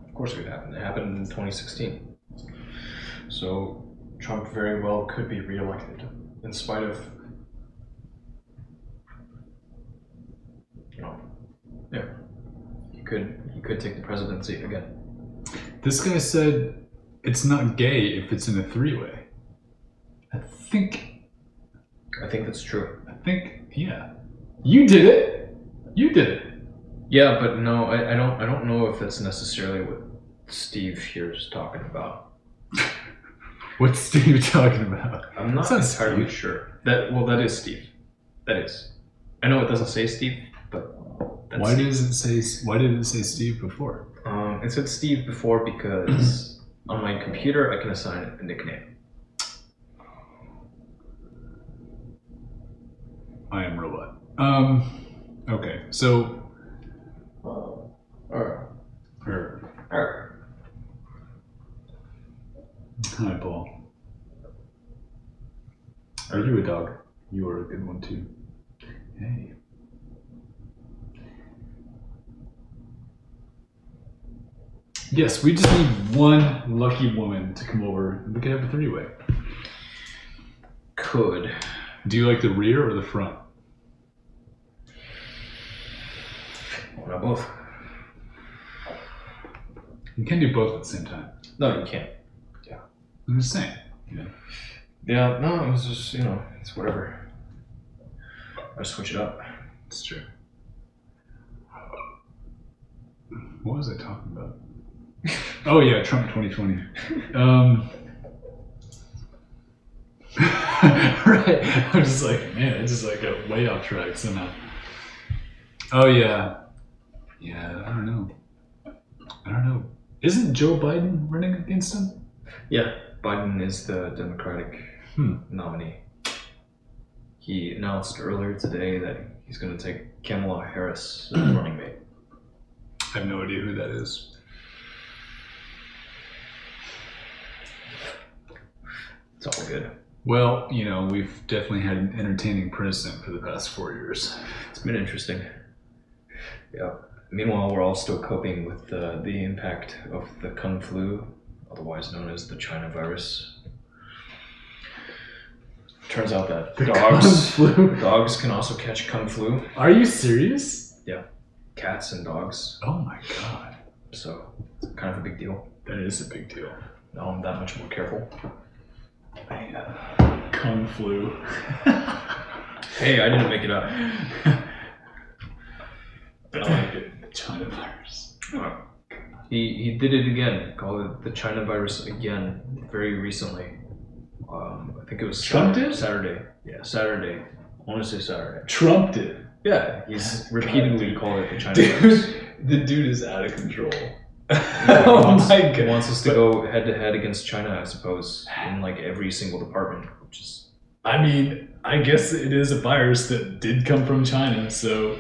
Of course it could happen. It happened in 2016. So Trump very well could be reelected in spite of, yeah, he could take the presidency again. This guy said it's not gay if it's in a three-way. I think, that's true. yeah. You did it. You did it. Yeah, but no, I don't know if that's necessarily what Steve here is talking about. What's Steve talking about? I'm not entirely sure. That is Steve. That is. I know it doesn't say Steve, but that's Why did it say Steve before? It said Steve before because on my computer I can assign it a nickname. I am robot. Okay, so Are you a dog? You are a good one too. Hey. Yes, we just need one lucky woman to come over and we could have a three-way. Could. Do you like the rear or the front? Why not both? You can't do both at the same time. No, you can't. Yeah. I'm just saying. Yeah. Yeah, no, it was just, it's whatever. I switch it up. It's true. What was I talking about? Oh yeah, Trump 2020. Right. I'm just like, man, I just like got way off track somehow. Oh yeah. Yeah, I don't know. Isn't Joe Biden running against him? Yeah, Biden is the Democratic nominee. He announced earlier today that he's going to take Kamala Harris as running mate. I have no idea who that is. It's all good. Well, we've definitely had an entertaining president for the past 4 years. It's been interesting. Yeah. Meanwhile, we're all still coping with the impact of the Kung flu, otherwise known as the China virus. Turns out that dogs can also catch Kung flu. Are you serious? Yeah. Cats and dogs. Oh my god. So, it's kind of a big deal. That is a big deal. Now I'm that much more careful. Kung flu. Hey, I didn't make it up. I like it. China virus. He did it again. Called it the China virus again. Very recently. I think it was Trump did? Saturday. Yeah, Saturday. I want to say Saturday. Trump did. Yeah, he's repeatedly called it the China Dude, virus. the dude is out of control. He wants us to go head to head against China, I suppose, in like every single department, which is. I mean, I guess it is a virus that did come from China, so.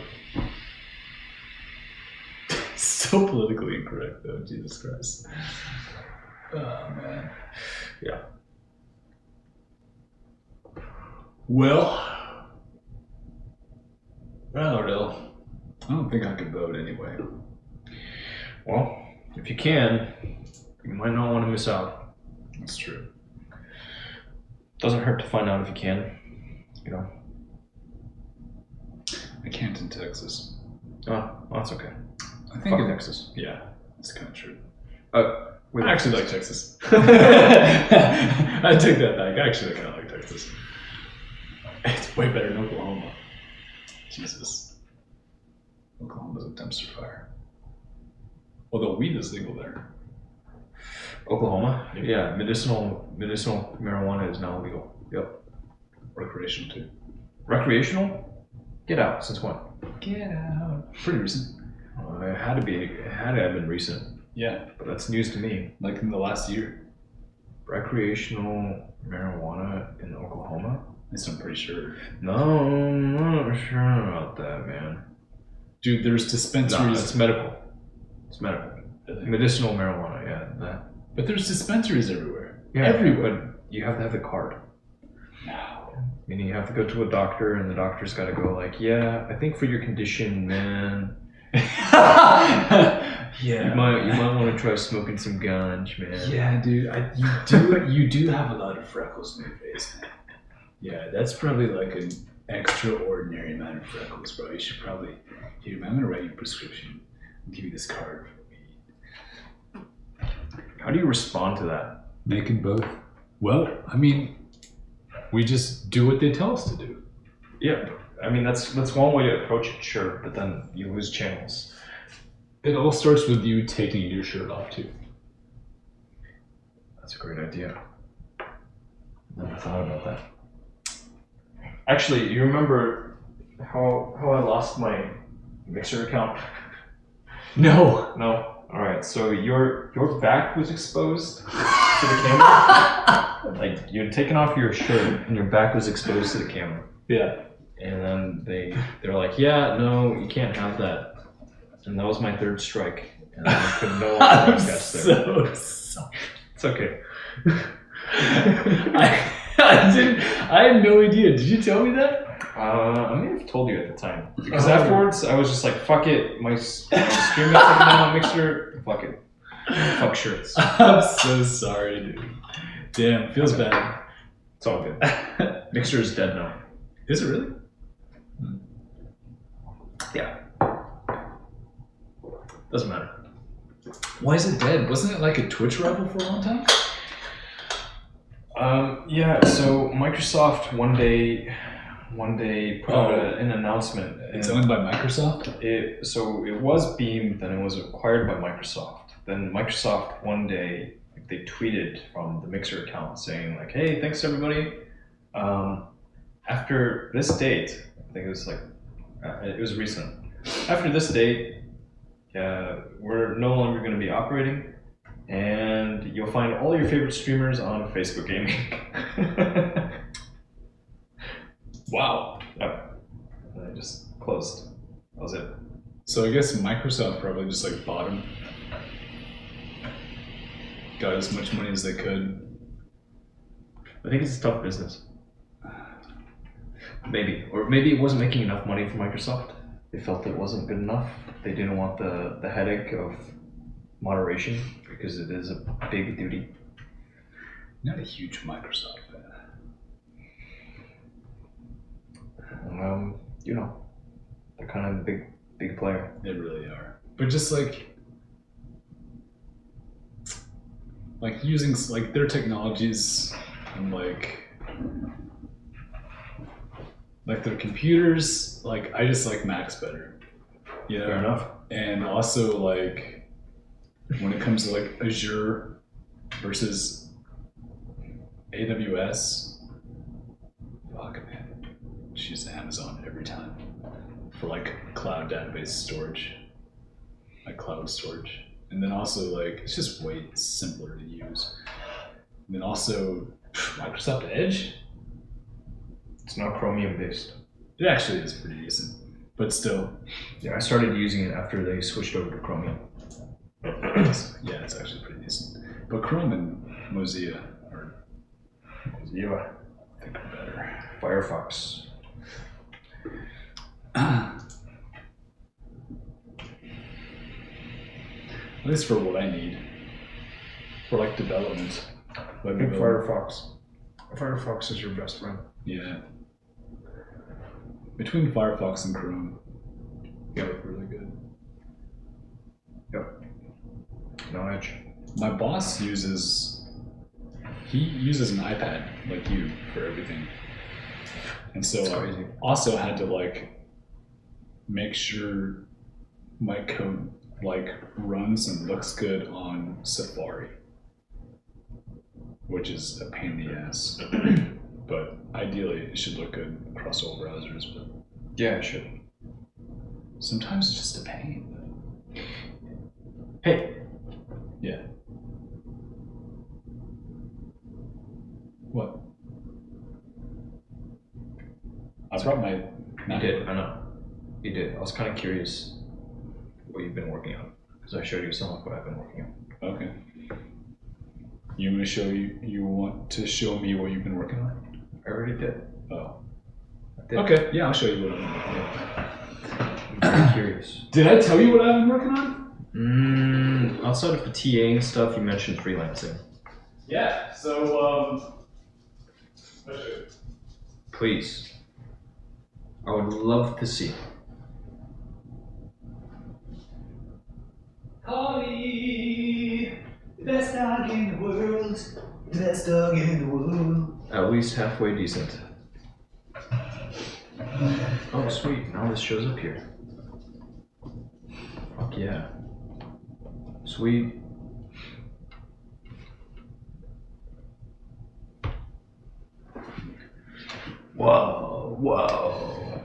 So politically incorrect, though. Jesus Christ. Oh man. Yeah. Well, I don't think I could vote anyway. Well, if you can, you might not want to miss out. That's true. Doesn't hurt to find out if you can. I can't in Texas. Oh, well, that's okay. I think Fuck in Texas. Yeah, that's kind of true. I actually like Texas. I take that back. Actually, I kind of like Texas. It's way better than Oklahoma. Jesus. Oklahoma's a dumpster fire. Although weed is legal there. Oklahoma? Yeah, medicinal marijuana is now legal. Yep. Recreational too. Recreational? Get out. Since when? Get out. Pretty recent. It had to have been recent. Yeah. But that's news to me. Like in the last year. Recreational marijuana in Oklahoma? Yes, I'm pretty sure. No, I'm not sure about that, man. Dude, there's dispensaries. No, it's medical. It's medical. Medicinal marijuana, yeah. That. But there's dispensaries everywhere. Yeah, everywhere. But you have to have the card. No. Meaning you have to go to a doctor, and the doctor's got to go like, yeah, I think for your condition, man. Yeah. You might want to try smoking some ganj, man. Yeah, dude. You do have a lot of freckles in your face, man. Yeah, that's probably like an extraordinary amount of freckles, bro. You should probably. Here, I'm gonna write you a prescription. I'll give you this card for weed. How do you respond to that? Making both. Well, I mean, we just do what they tell us to do. Yeah, I mean that's one way to approach it, sure, but then you lose channels. It all starts with you taking your shirt off too. That's a great idea. Never thought about that. Actually, you remember how I lost my Mixer account? No. No. All right. So your back was exposed to the camera. Like you'd taken off your shirt and your back was exposed to the camera. Yeah. And then they're like, yeah, no, you can't have that. And that was my third strike. And I could no longer broadcast there. So sorry. It's okay. I had no idea. Did you tell me that? I may have told you at the time. Because afterwards, I was just like, fuck it. My stream is taken down, Mixer. Fuck it. Fuck shirts. I'm so sorry, dude. Damn, feels bad. It's all good. Mixer is dead now. Is it really? Yeah. Doesn't matter. Why is it dead? Wasn't it like a Twitch rival for a long time? Yeah, so Microsoft one day put out an announcement. It's owned by Microsoft? So it was Beam, then it was acquired by Microsoft. Then Microsoft one day, they tweeted from the Mixer account saying like, hey, thanks everybody. After this date, I think it was like, it was recent. After this date, we're no longer going to be operating, and you'll find all your favorite streamers on Facebook Gaming. Wow. Yep. And I just closed. That was it. So I guess Microsoft probably just like bought him. Got as much money as they could. I think it's a tough business. Maybe. Or maybe it wasn't making enough money for Microsoft. They felt it wasn't good enough. They didn't want the headache of moderation because it is a big duty. Not a huge Microsoft fan. You know, they're kind of a big player. They really are. But just like using like their technologies and like their computers, like I just like Macs better. You know? Fair enough. And also like when it comes to like Azure versus AWS, fuck man. Choose Amazon every time for like cloud database storage, like cloud storage. And then also like it's just way simpler to use. And then also Microsoft Edge. It's not Chromium based. It actually is pretty decent, but still. Yeah, I started using it after they switched over to Chromium. Yeah, it's actually pretty decent. But Chrome and Mozilla are Yeah. I think are better. Firefox. At least for what I need. For like development. I think Firefox is your best friend. Yeah. Between Firefox and Chrome, they look really good. Yep. No Edge. My boss uses an iPad like you for everything. And so I also had to like make sure my code like runs and looks good on Safari, which is a pain in the ass. But ideally it should look good across all browsers, but Yeah, it should. sometimes it's just a pain. Hey. Yeah. What? I brought my You did, I know. You did. I was kind of curious what you've been working on because I showed you some of what I've been working on. Okay. You want to show you want to show me what you've been working on? I already did. Oh. I did. Okay. Yeah, I'll show you what I've been working on. I'm very curious. Did I tell you what I've been working on? Outside of the TA and stuff, you mentioned freelancing. Yeah. So Please. I would love to see. Holly, the best dog in the world, the best dog in the world. At least halfway decent. Oh, sweet. Now this shows up here. Fuck yeah. Sweet. Whoa, whoa.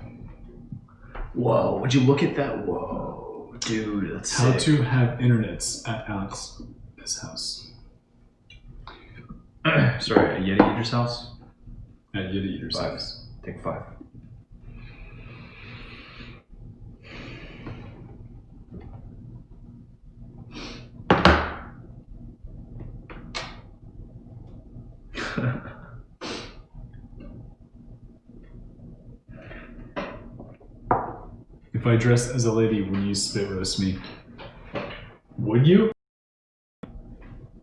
Whoa, would you look at that? Whoa. Dude, that's how sick. to have internets at Alex's house. Sorry, at Yetieater's house? At Yetieater's 5. house. Take 5. if I dressed as a lady, would you spit roast me? Would you?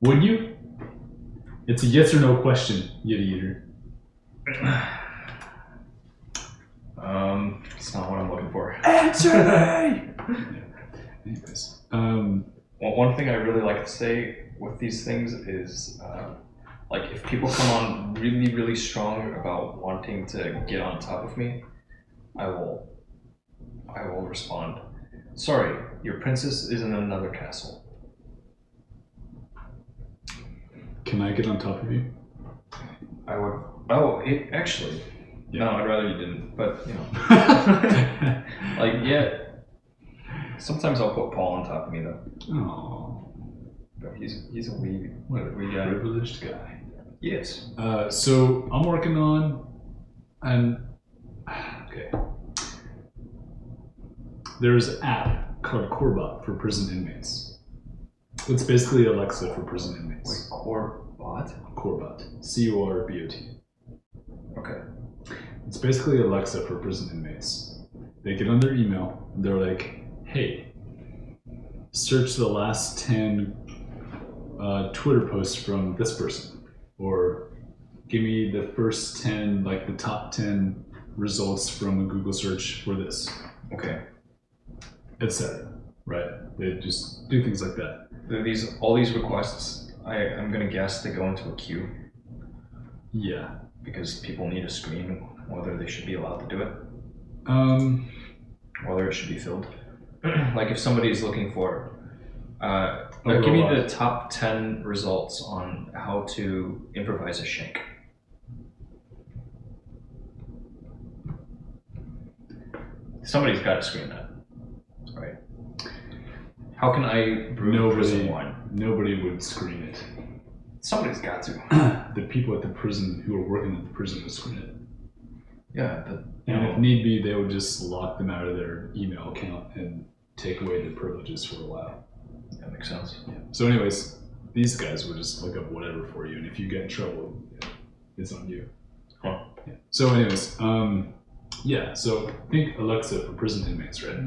Would you? It's a yes or no question, Yeti Eater. It's not what I'm looking for. Answer me! Anyways, Well, one thing I really like to say with these things is, like, if people come on really, really strong about wanting to get on top of me, I will respond. Sorry, your princess is in another castle. can I get on top of you? I would. Oh, actually, Yeah. no, I'd rather you didn't. But you know, like, yeah. Sometimes I'll put Paul on top of me though. Oh, But he's a wee what a guy. privileged guy. Yes. So I'm working on, and okay, there's an app called Corbot for prison inmates. It's basically Alexa for prison inmates. Wait, core bot? Corbot, Corbot. Okay. It's basically Alexa for prison inmates. They get on their email, and they're like, hey, search the last 10 Twitter posts from this person, or give me the first 10, like the top 10 results from a Google search for this, Okay. etc. Right? They just do things like that. All these requests, I'm gonna guess they go into a queue Yeah. because people need to screen whether they should be allowed to do it, whether it should be filled. Like if somebody is looking for, give me the top 10 results on how to improvise a shank. Somebody's got to screen that, right? How can I brew prison wine? Nobody would screen it. Somebody's got to. The people at the prison who are working at the prison would screen it. Yeah, but And if need be, they would just lock them out of their email account and take away their privileges for a while. that makes sense. Yeah. So anyways, these guys would just look up whatever for you, and if you get in trouble, it's on you. Huh. Yeah. So anyways, yeah, so think Alexa for prison inmates, right?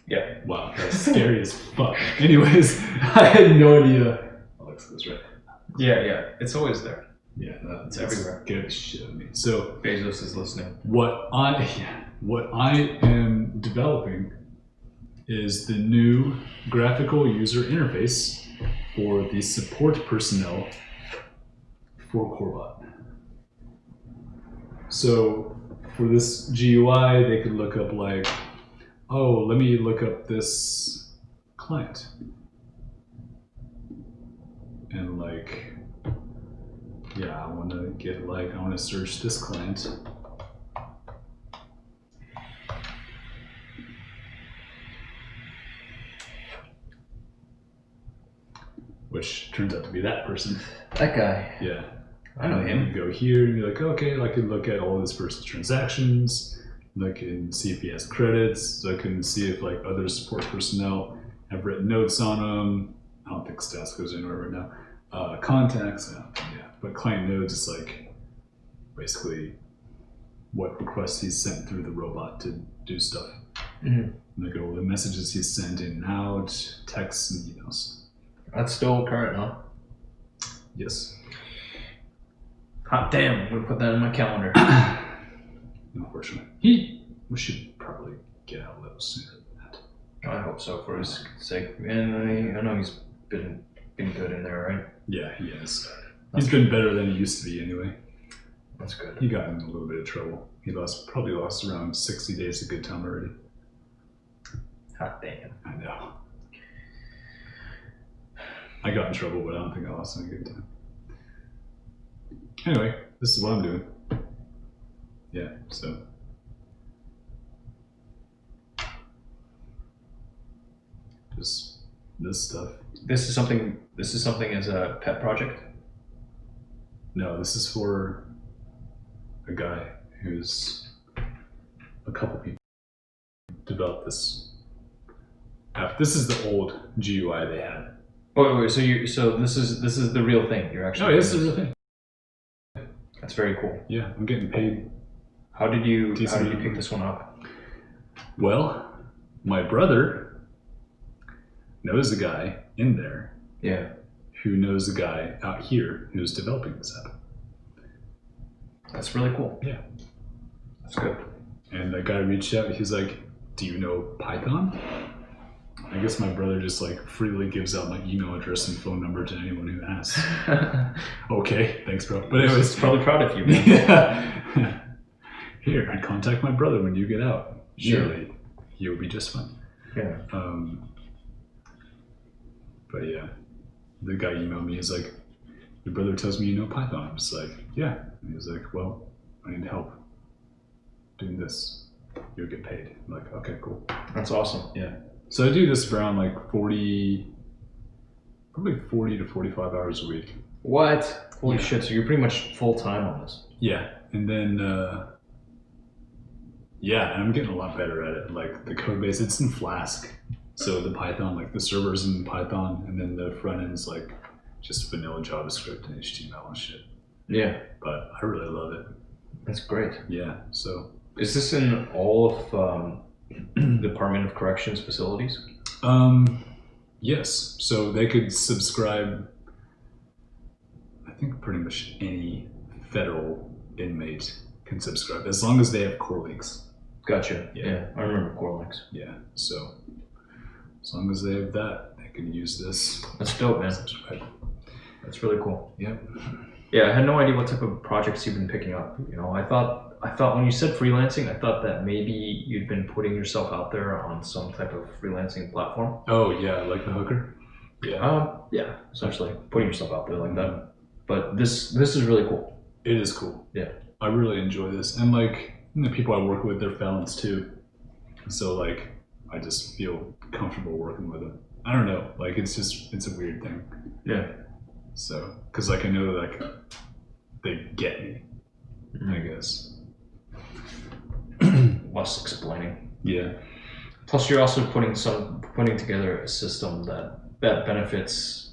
Yeah. Wow, that's scary as fuck. Anyways, I had no idea Alexa's right. Yeah. It's always there. Yeah, It's everywhere. Scared the shit out of me. So Bezos is listening. what I am developing is the new graphical user interface for the support personnel for Corbot. So for this GUI, they could look up like, oh, let me look up this client. And like, yeah, I want to search this client. Which turns out to be that person. That guy. Yeah. I know him. You go here and you're like, okay, I can look at all this person's transactions. I can see if he has credits. So I can see if like other support personnel have written notes on him. I don't think stats goes anywhere right now. Contacts, yeah. But client nodes is like basically what requests he's sent through the robot to do stuff. Mm-hmm. Look at all the messages he's sent in and out, texts and emails. That's still current, huh? Yes. Hot damn, I'm gonna put that in my calendar. Unfortunately. We should probably get out a little sooner than that. I hope so for his sake. And I know he's been good in there, right? Yeah, he has. He's been better than he used to be anyway. That's good. He got in a little bit of trouble. He probably lost around 60 days of good time already. Hot damn. I know. I got in trouble, but I don't think I lost any good time. Anyway, this is what I'm doing. Yeah, so. Just this stuff. This is something as a pet project? No, this is for a guy who's a couple people developed this app. This is the old GUI they had. Wait, so this is the real thing. You're actually Oh, yeah, this is a real thing. That's very cool. Yeah, I'm getting paid How did you Decent. pick this one up? Well, my brother knows a guy in there Yeah, who knows a guy out here who's developing this app. that's really cool. Yeah. That's good. And that guy reached out. He's like, "Do you know Python?" I guess my brother just like freely gives out my email address and phone number to anyone who asks. Okay, thanks, bro. But He's anyways, probably proud of you, man. yeah. Here, I contact my brother when you get out. Sure. Surely, you'll be just fine. Yeah. But yeah, the guy emailed me. He's like, "Your brother tells me you know Python." I was like, "Yeah." And he was like, "Well, I need help doing this. You'll get paid." I'm like, "Okay, cool." That's awesome. Yeah. So I do this around like probably 40 to 45 hours a week. What? Holy Yeah. shit! So you're pretty much full time on this. Yeah. And then, yeah, and I'm getting a lot better at it. Like the code base, it's in Flask. So the Python, like the server's in Python, and then the front end's like just vanilla JavaScript and HTML and shit. Yeah, But I really love it. that's great. Yeah. So, Is this in all of Department of Corrections facilities? yes. So they could subscribe, I think pretty much any federal inmate can subscribe as long as they have core links. Gotcha. Yeah. Yeah, I remember core links. Yeah. So as long as they have that, they can use this. That's dope, man. Subscribe. That's really cool. Yep. Yeah, I had no idea what type of projects you've been picking up. You know, I thought when you said freelancing, I thought that maybe you'd been putting yourself out there on some type of freelancing platform. Oh yeah, like the hooker. Yeah. Yeah, essentially putting yourself out there like that. But this is really cool. It is cool. Yeah. I really enjoy this, and like the people I work with, they're felons too. So like, I just feel comfortable working with them. I don't know, like it's a weird thing. Yeah. So, because like I know like they get me, I guess. Less explaining. Yeah. Plus, you're also putting together a system that benefits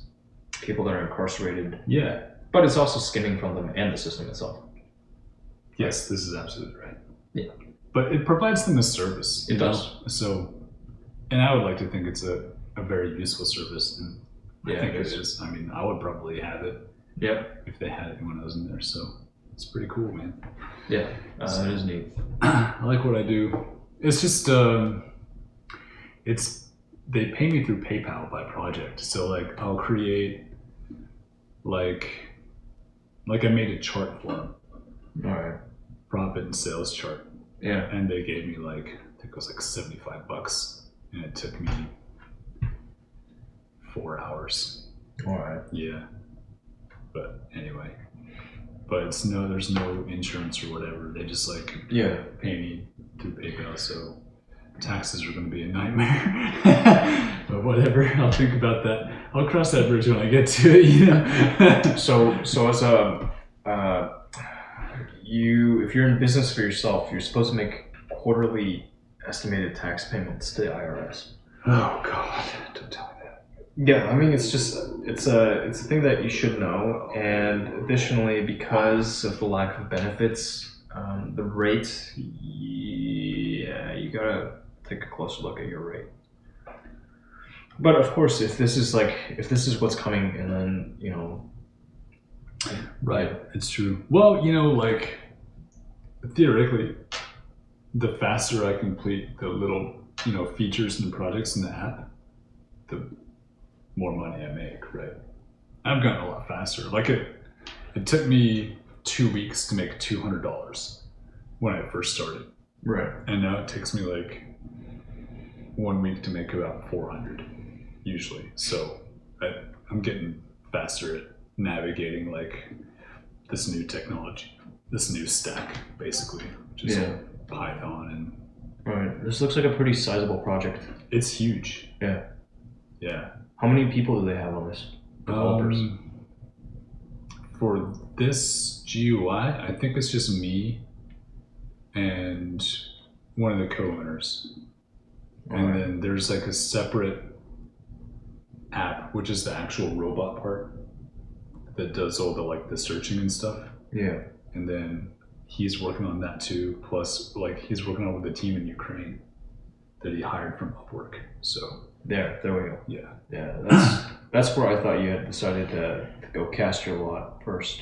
people that are incarcerated, Yeah. but it's also skimming from them and the system itself. Yes, this is absolutely right. Yeah. But it provides them a service. It you know? does. So, and I would like to think it's a very useful service, and I think it is. I mean, I would probably have it Yeah. if they had it when I was in there. So it's pretty cool, man. Yeah. That is neat. I like what I do. It's just they pay me through PayPal by project. So like I'll create like I made a chart for them, All right. profit and sales chart, Yeah. and they gave me like I think it was like $75, and it took me 4 hours. All right. Yeah. But anyway, but there's no insurance or whatever. They just like Yeah. pay me through PayPal, so taxes are going to be a nightmare. But whatever, I'll think about that. I'll cross that bridge when I get to it, you know. So as if you're in business for yourself, you're supposed to make quarterly estimated tax payments to the IRS. Oh God, don't tell me that. Yeah, I mean it's a thing that you should know, and additionally because of the lack of benefits, the rate, yeah, you gotta take a closer look at your rate. But of course, if this is what's coming, and then Right, it's true. Well, like theoretically, the faster I complete the little features and projects in the app, the more money I make. Right, I've gotten a lot faster. Like it took me 2 weeks to make $200 when I first started, right, and now it takes me like 1 week to make about 400 usually. So I'm getting faster at navigating like this new technology, this new stack, basically, which is Python, and right. This looks like a pretty sizable project. it's huge. Yeah. Yeah. How many people do they have on this? Developers. For this GUI, I think it's just me and one of the co-owners. And then there's like a separate app, which is the actual robot part that does all the like the searching and stuff. Yeah. And then he's working on that too. Plus, like he's working on with a team in Ukraine that he hired from Upwork. So There we go. yeah, Yeah, that's where I thought you had decided to go cast your lot first.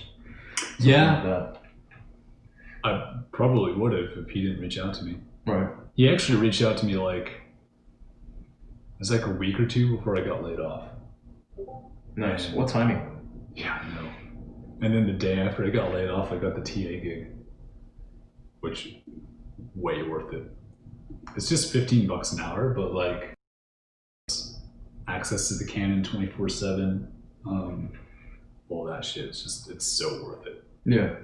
yeah. That. I probably would have if he didn't reach out to me. Right. He actually reached out to me like it was like a week or two before I got laid off. Nice. And- What timing? Yeah, I know. And then the day after I got laid off, I got the TA gig, which way worth it. It's just $15 an hour, but like access to the Canon 24/7, all that shit. It's so worth it. Yeah.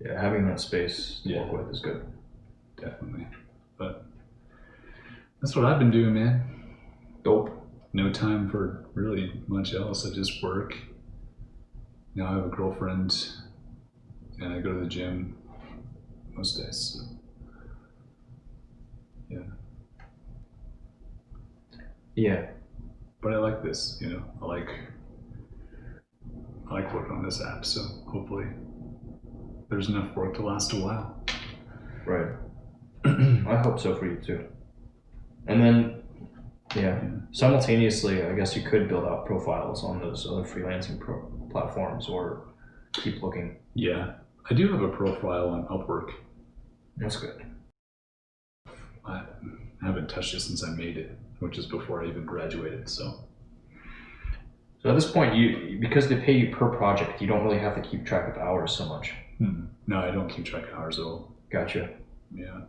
Yeah, having that space to Yeah. work with is good. Definitely. But that's what I've been doing, man. Dope. No time for really much else. I just work. Now I have a girlfriend, and I go to the gym most days. So. Yeah. Yeah. But I like this, you know. I like working on this app, so hopefully there's enough work to last a while. Right. I hope so for you too. And then, yeah, simultaneously, I guess you could build out profiles on those other freelancing platforms or keep looking. Yeah. I do have a profile on Upwork. That's good. I haven't touched it since I made it, which is before I even graduated, so. So at this point, because they pay you per project, you don't really have to keep track of hours so much. No, I don't keep track of hours at all. Gotcha. Yeah.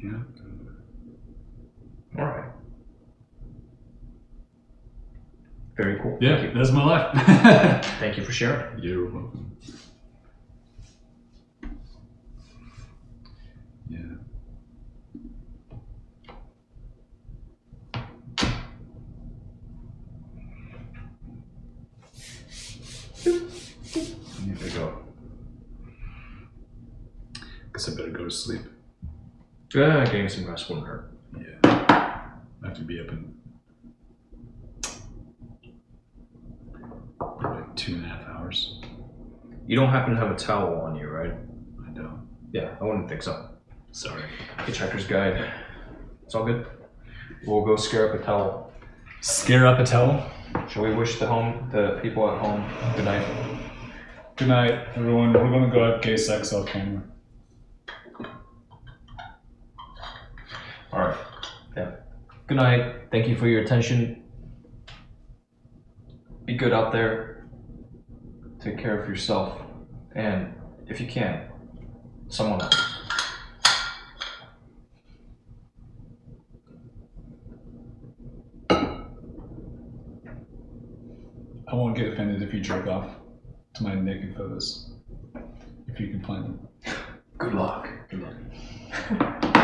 Yeah. All right. Very cool. Yeah, Thank you. that's my life. Thank you for sharing. You're welcome. Yeah. Here we go. Guess I better go to sleep. Getting some rest wouldn't hurt. Yeah. I have to be up in like 2.5 hours. You don't happen to have a towel on you, right? I don't. Yeah, I wouldn't think so. Sorry. Hitchhiker's Guide. It's all good. We'll go scare up a towel. Scare up a towel. Shall we wish the people at home good night? Good night, everyone. We're gonna go have gay sex off camera. All right. Yeah. Good night. Thank you for your attention. Be good out there. Take care of yourself. And if you can, someone else. I won't get offended if you jerk off to my naked photos. If you can find them. Good luck. Good luck.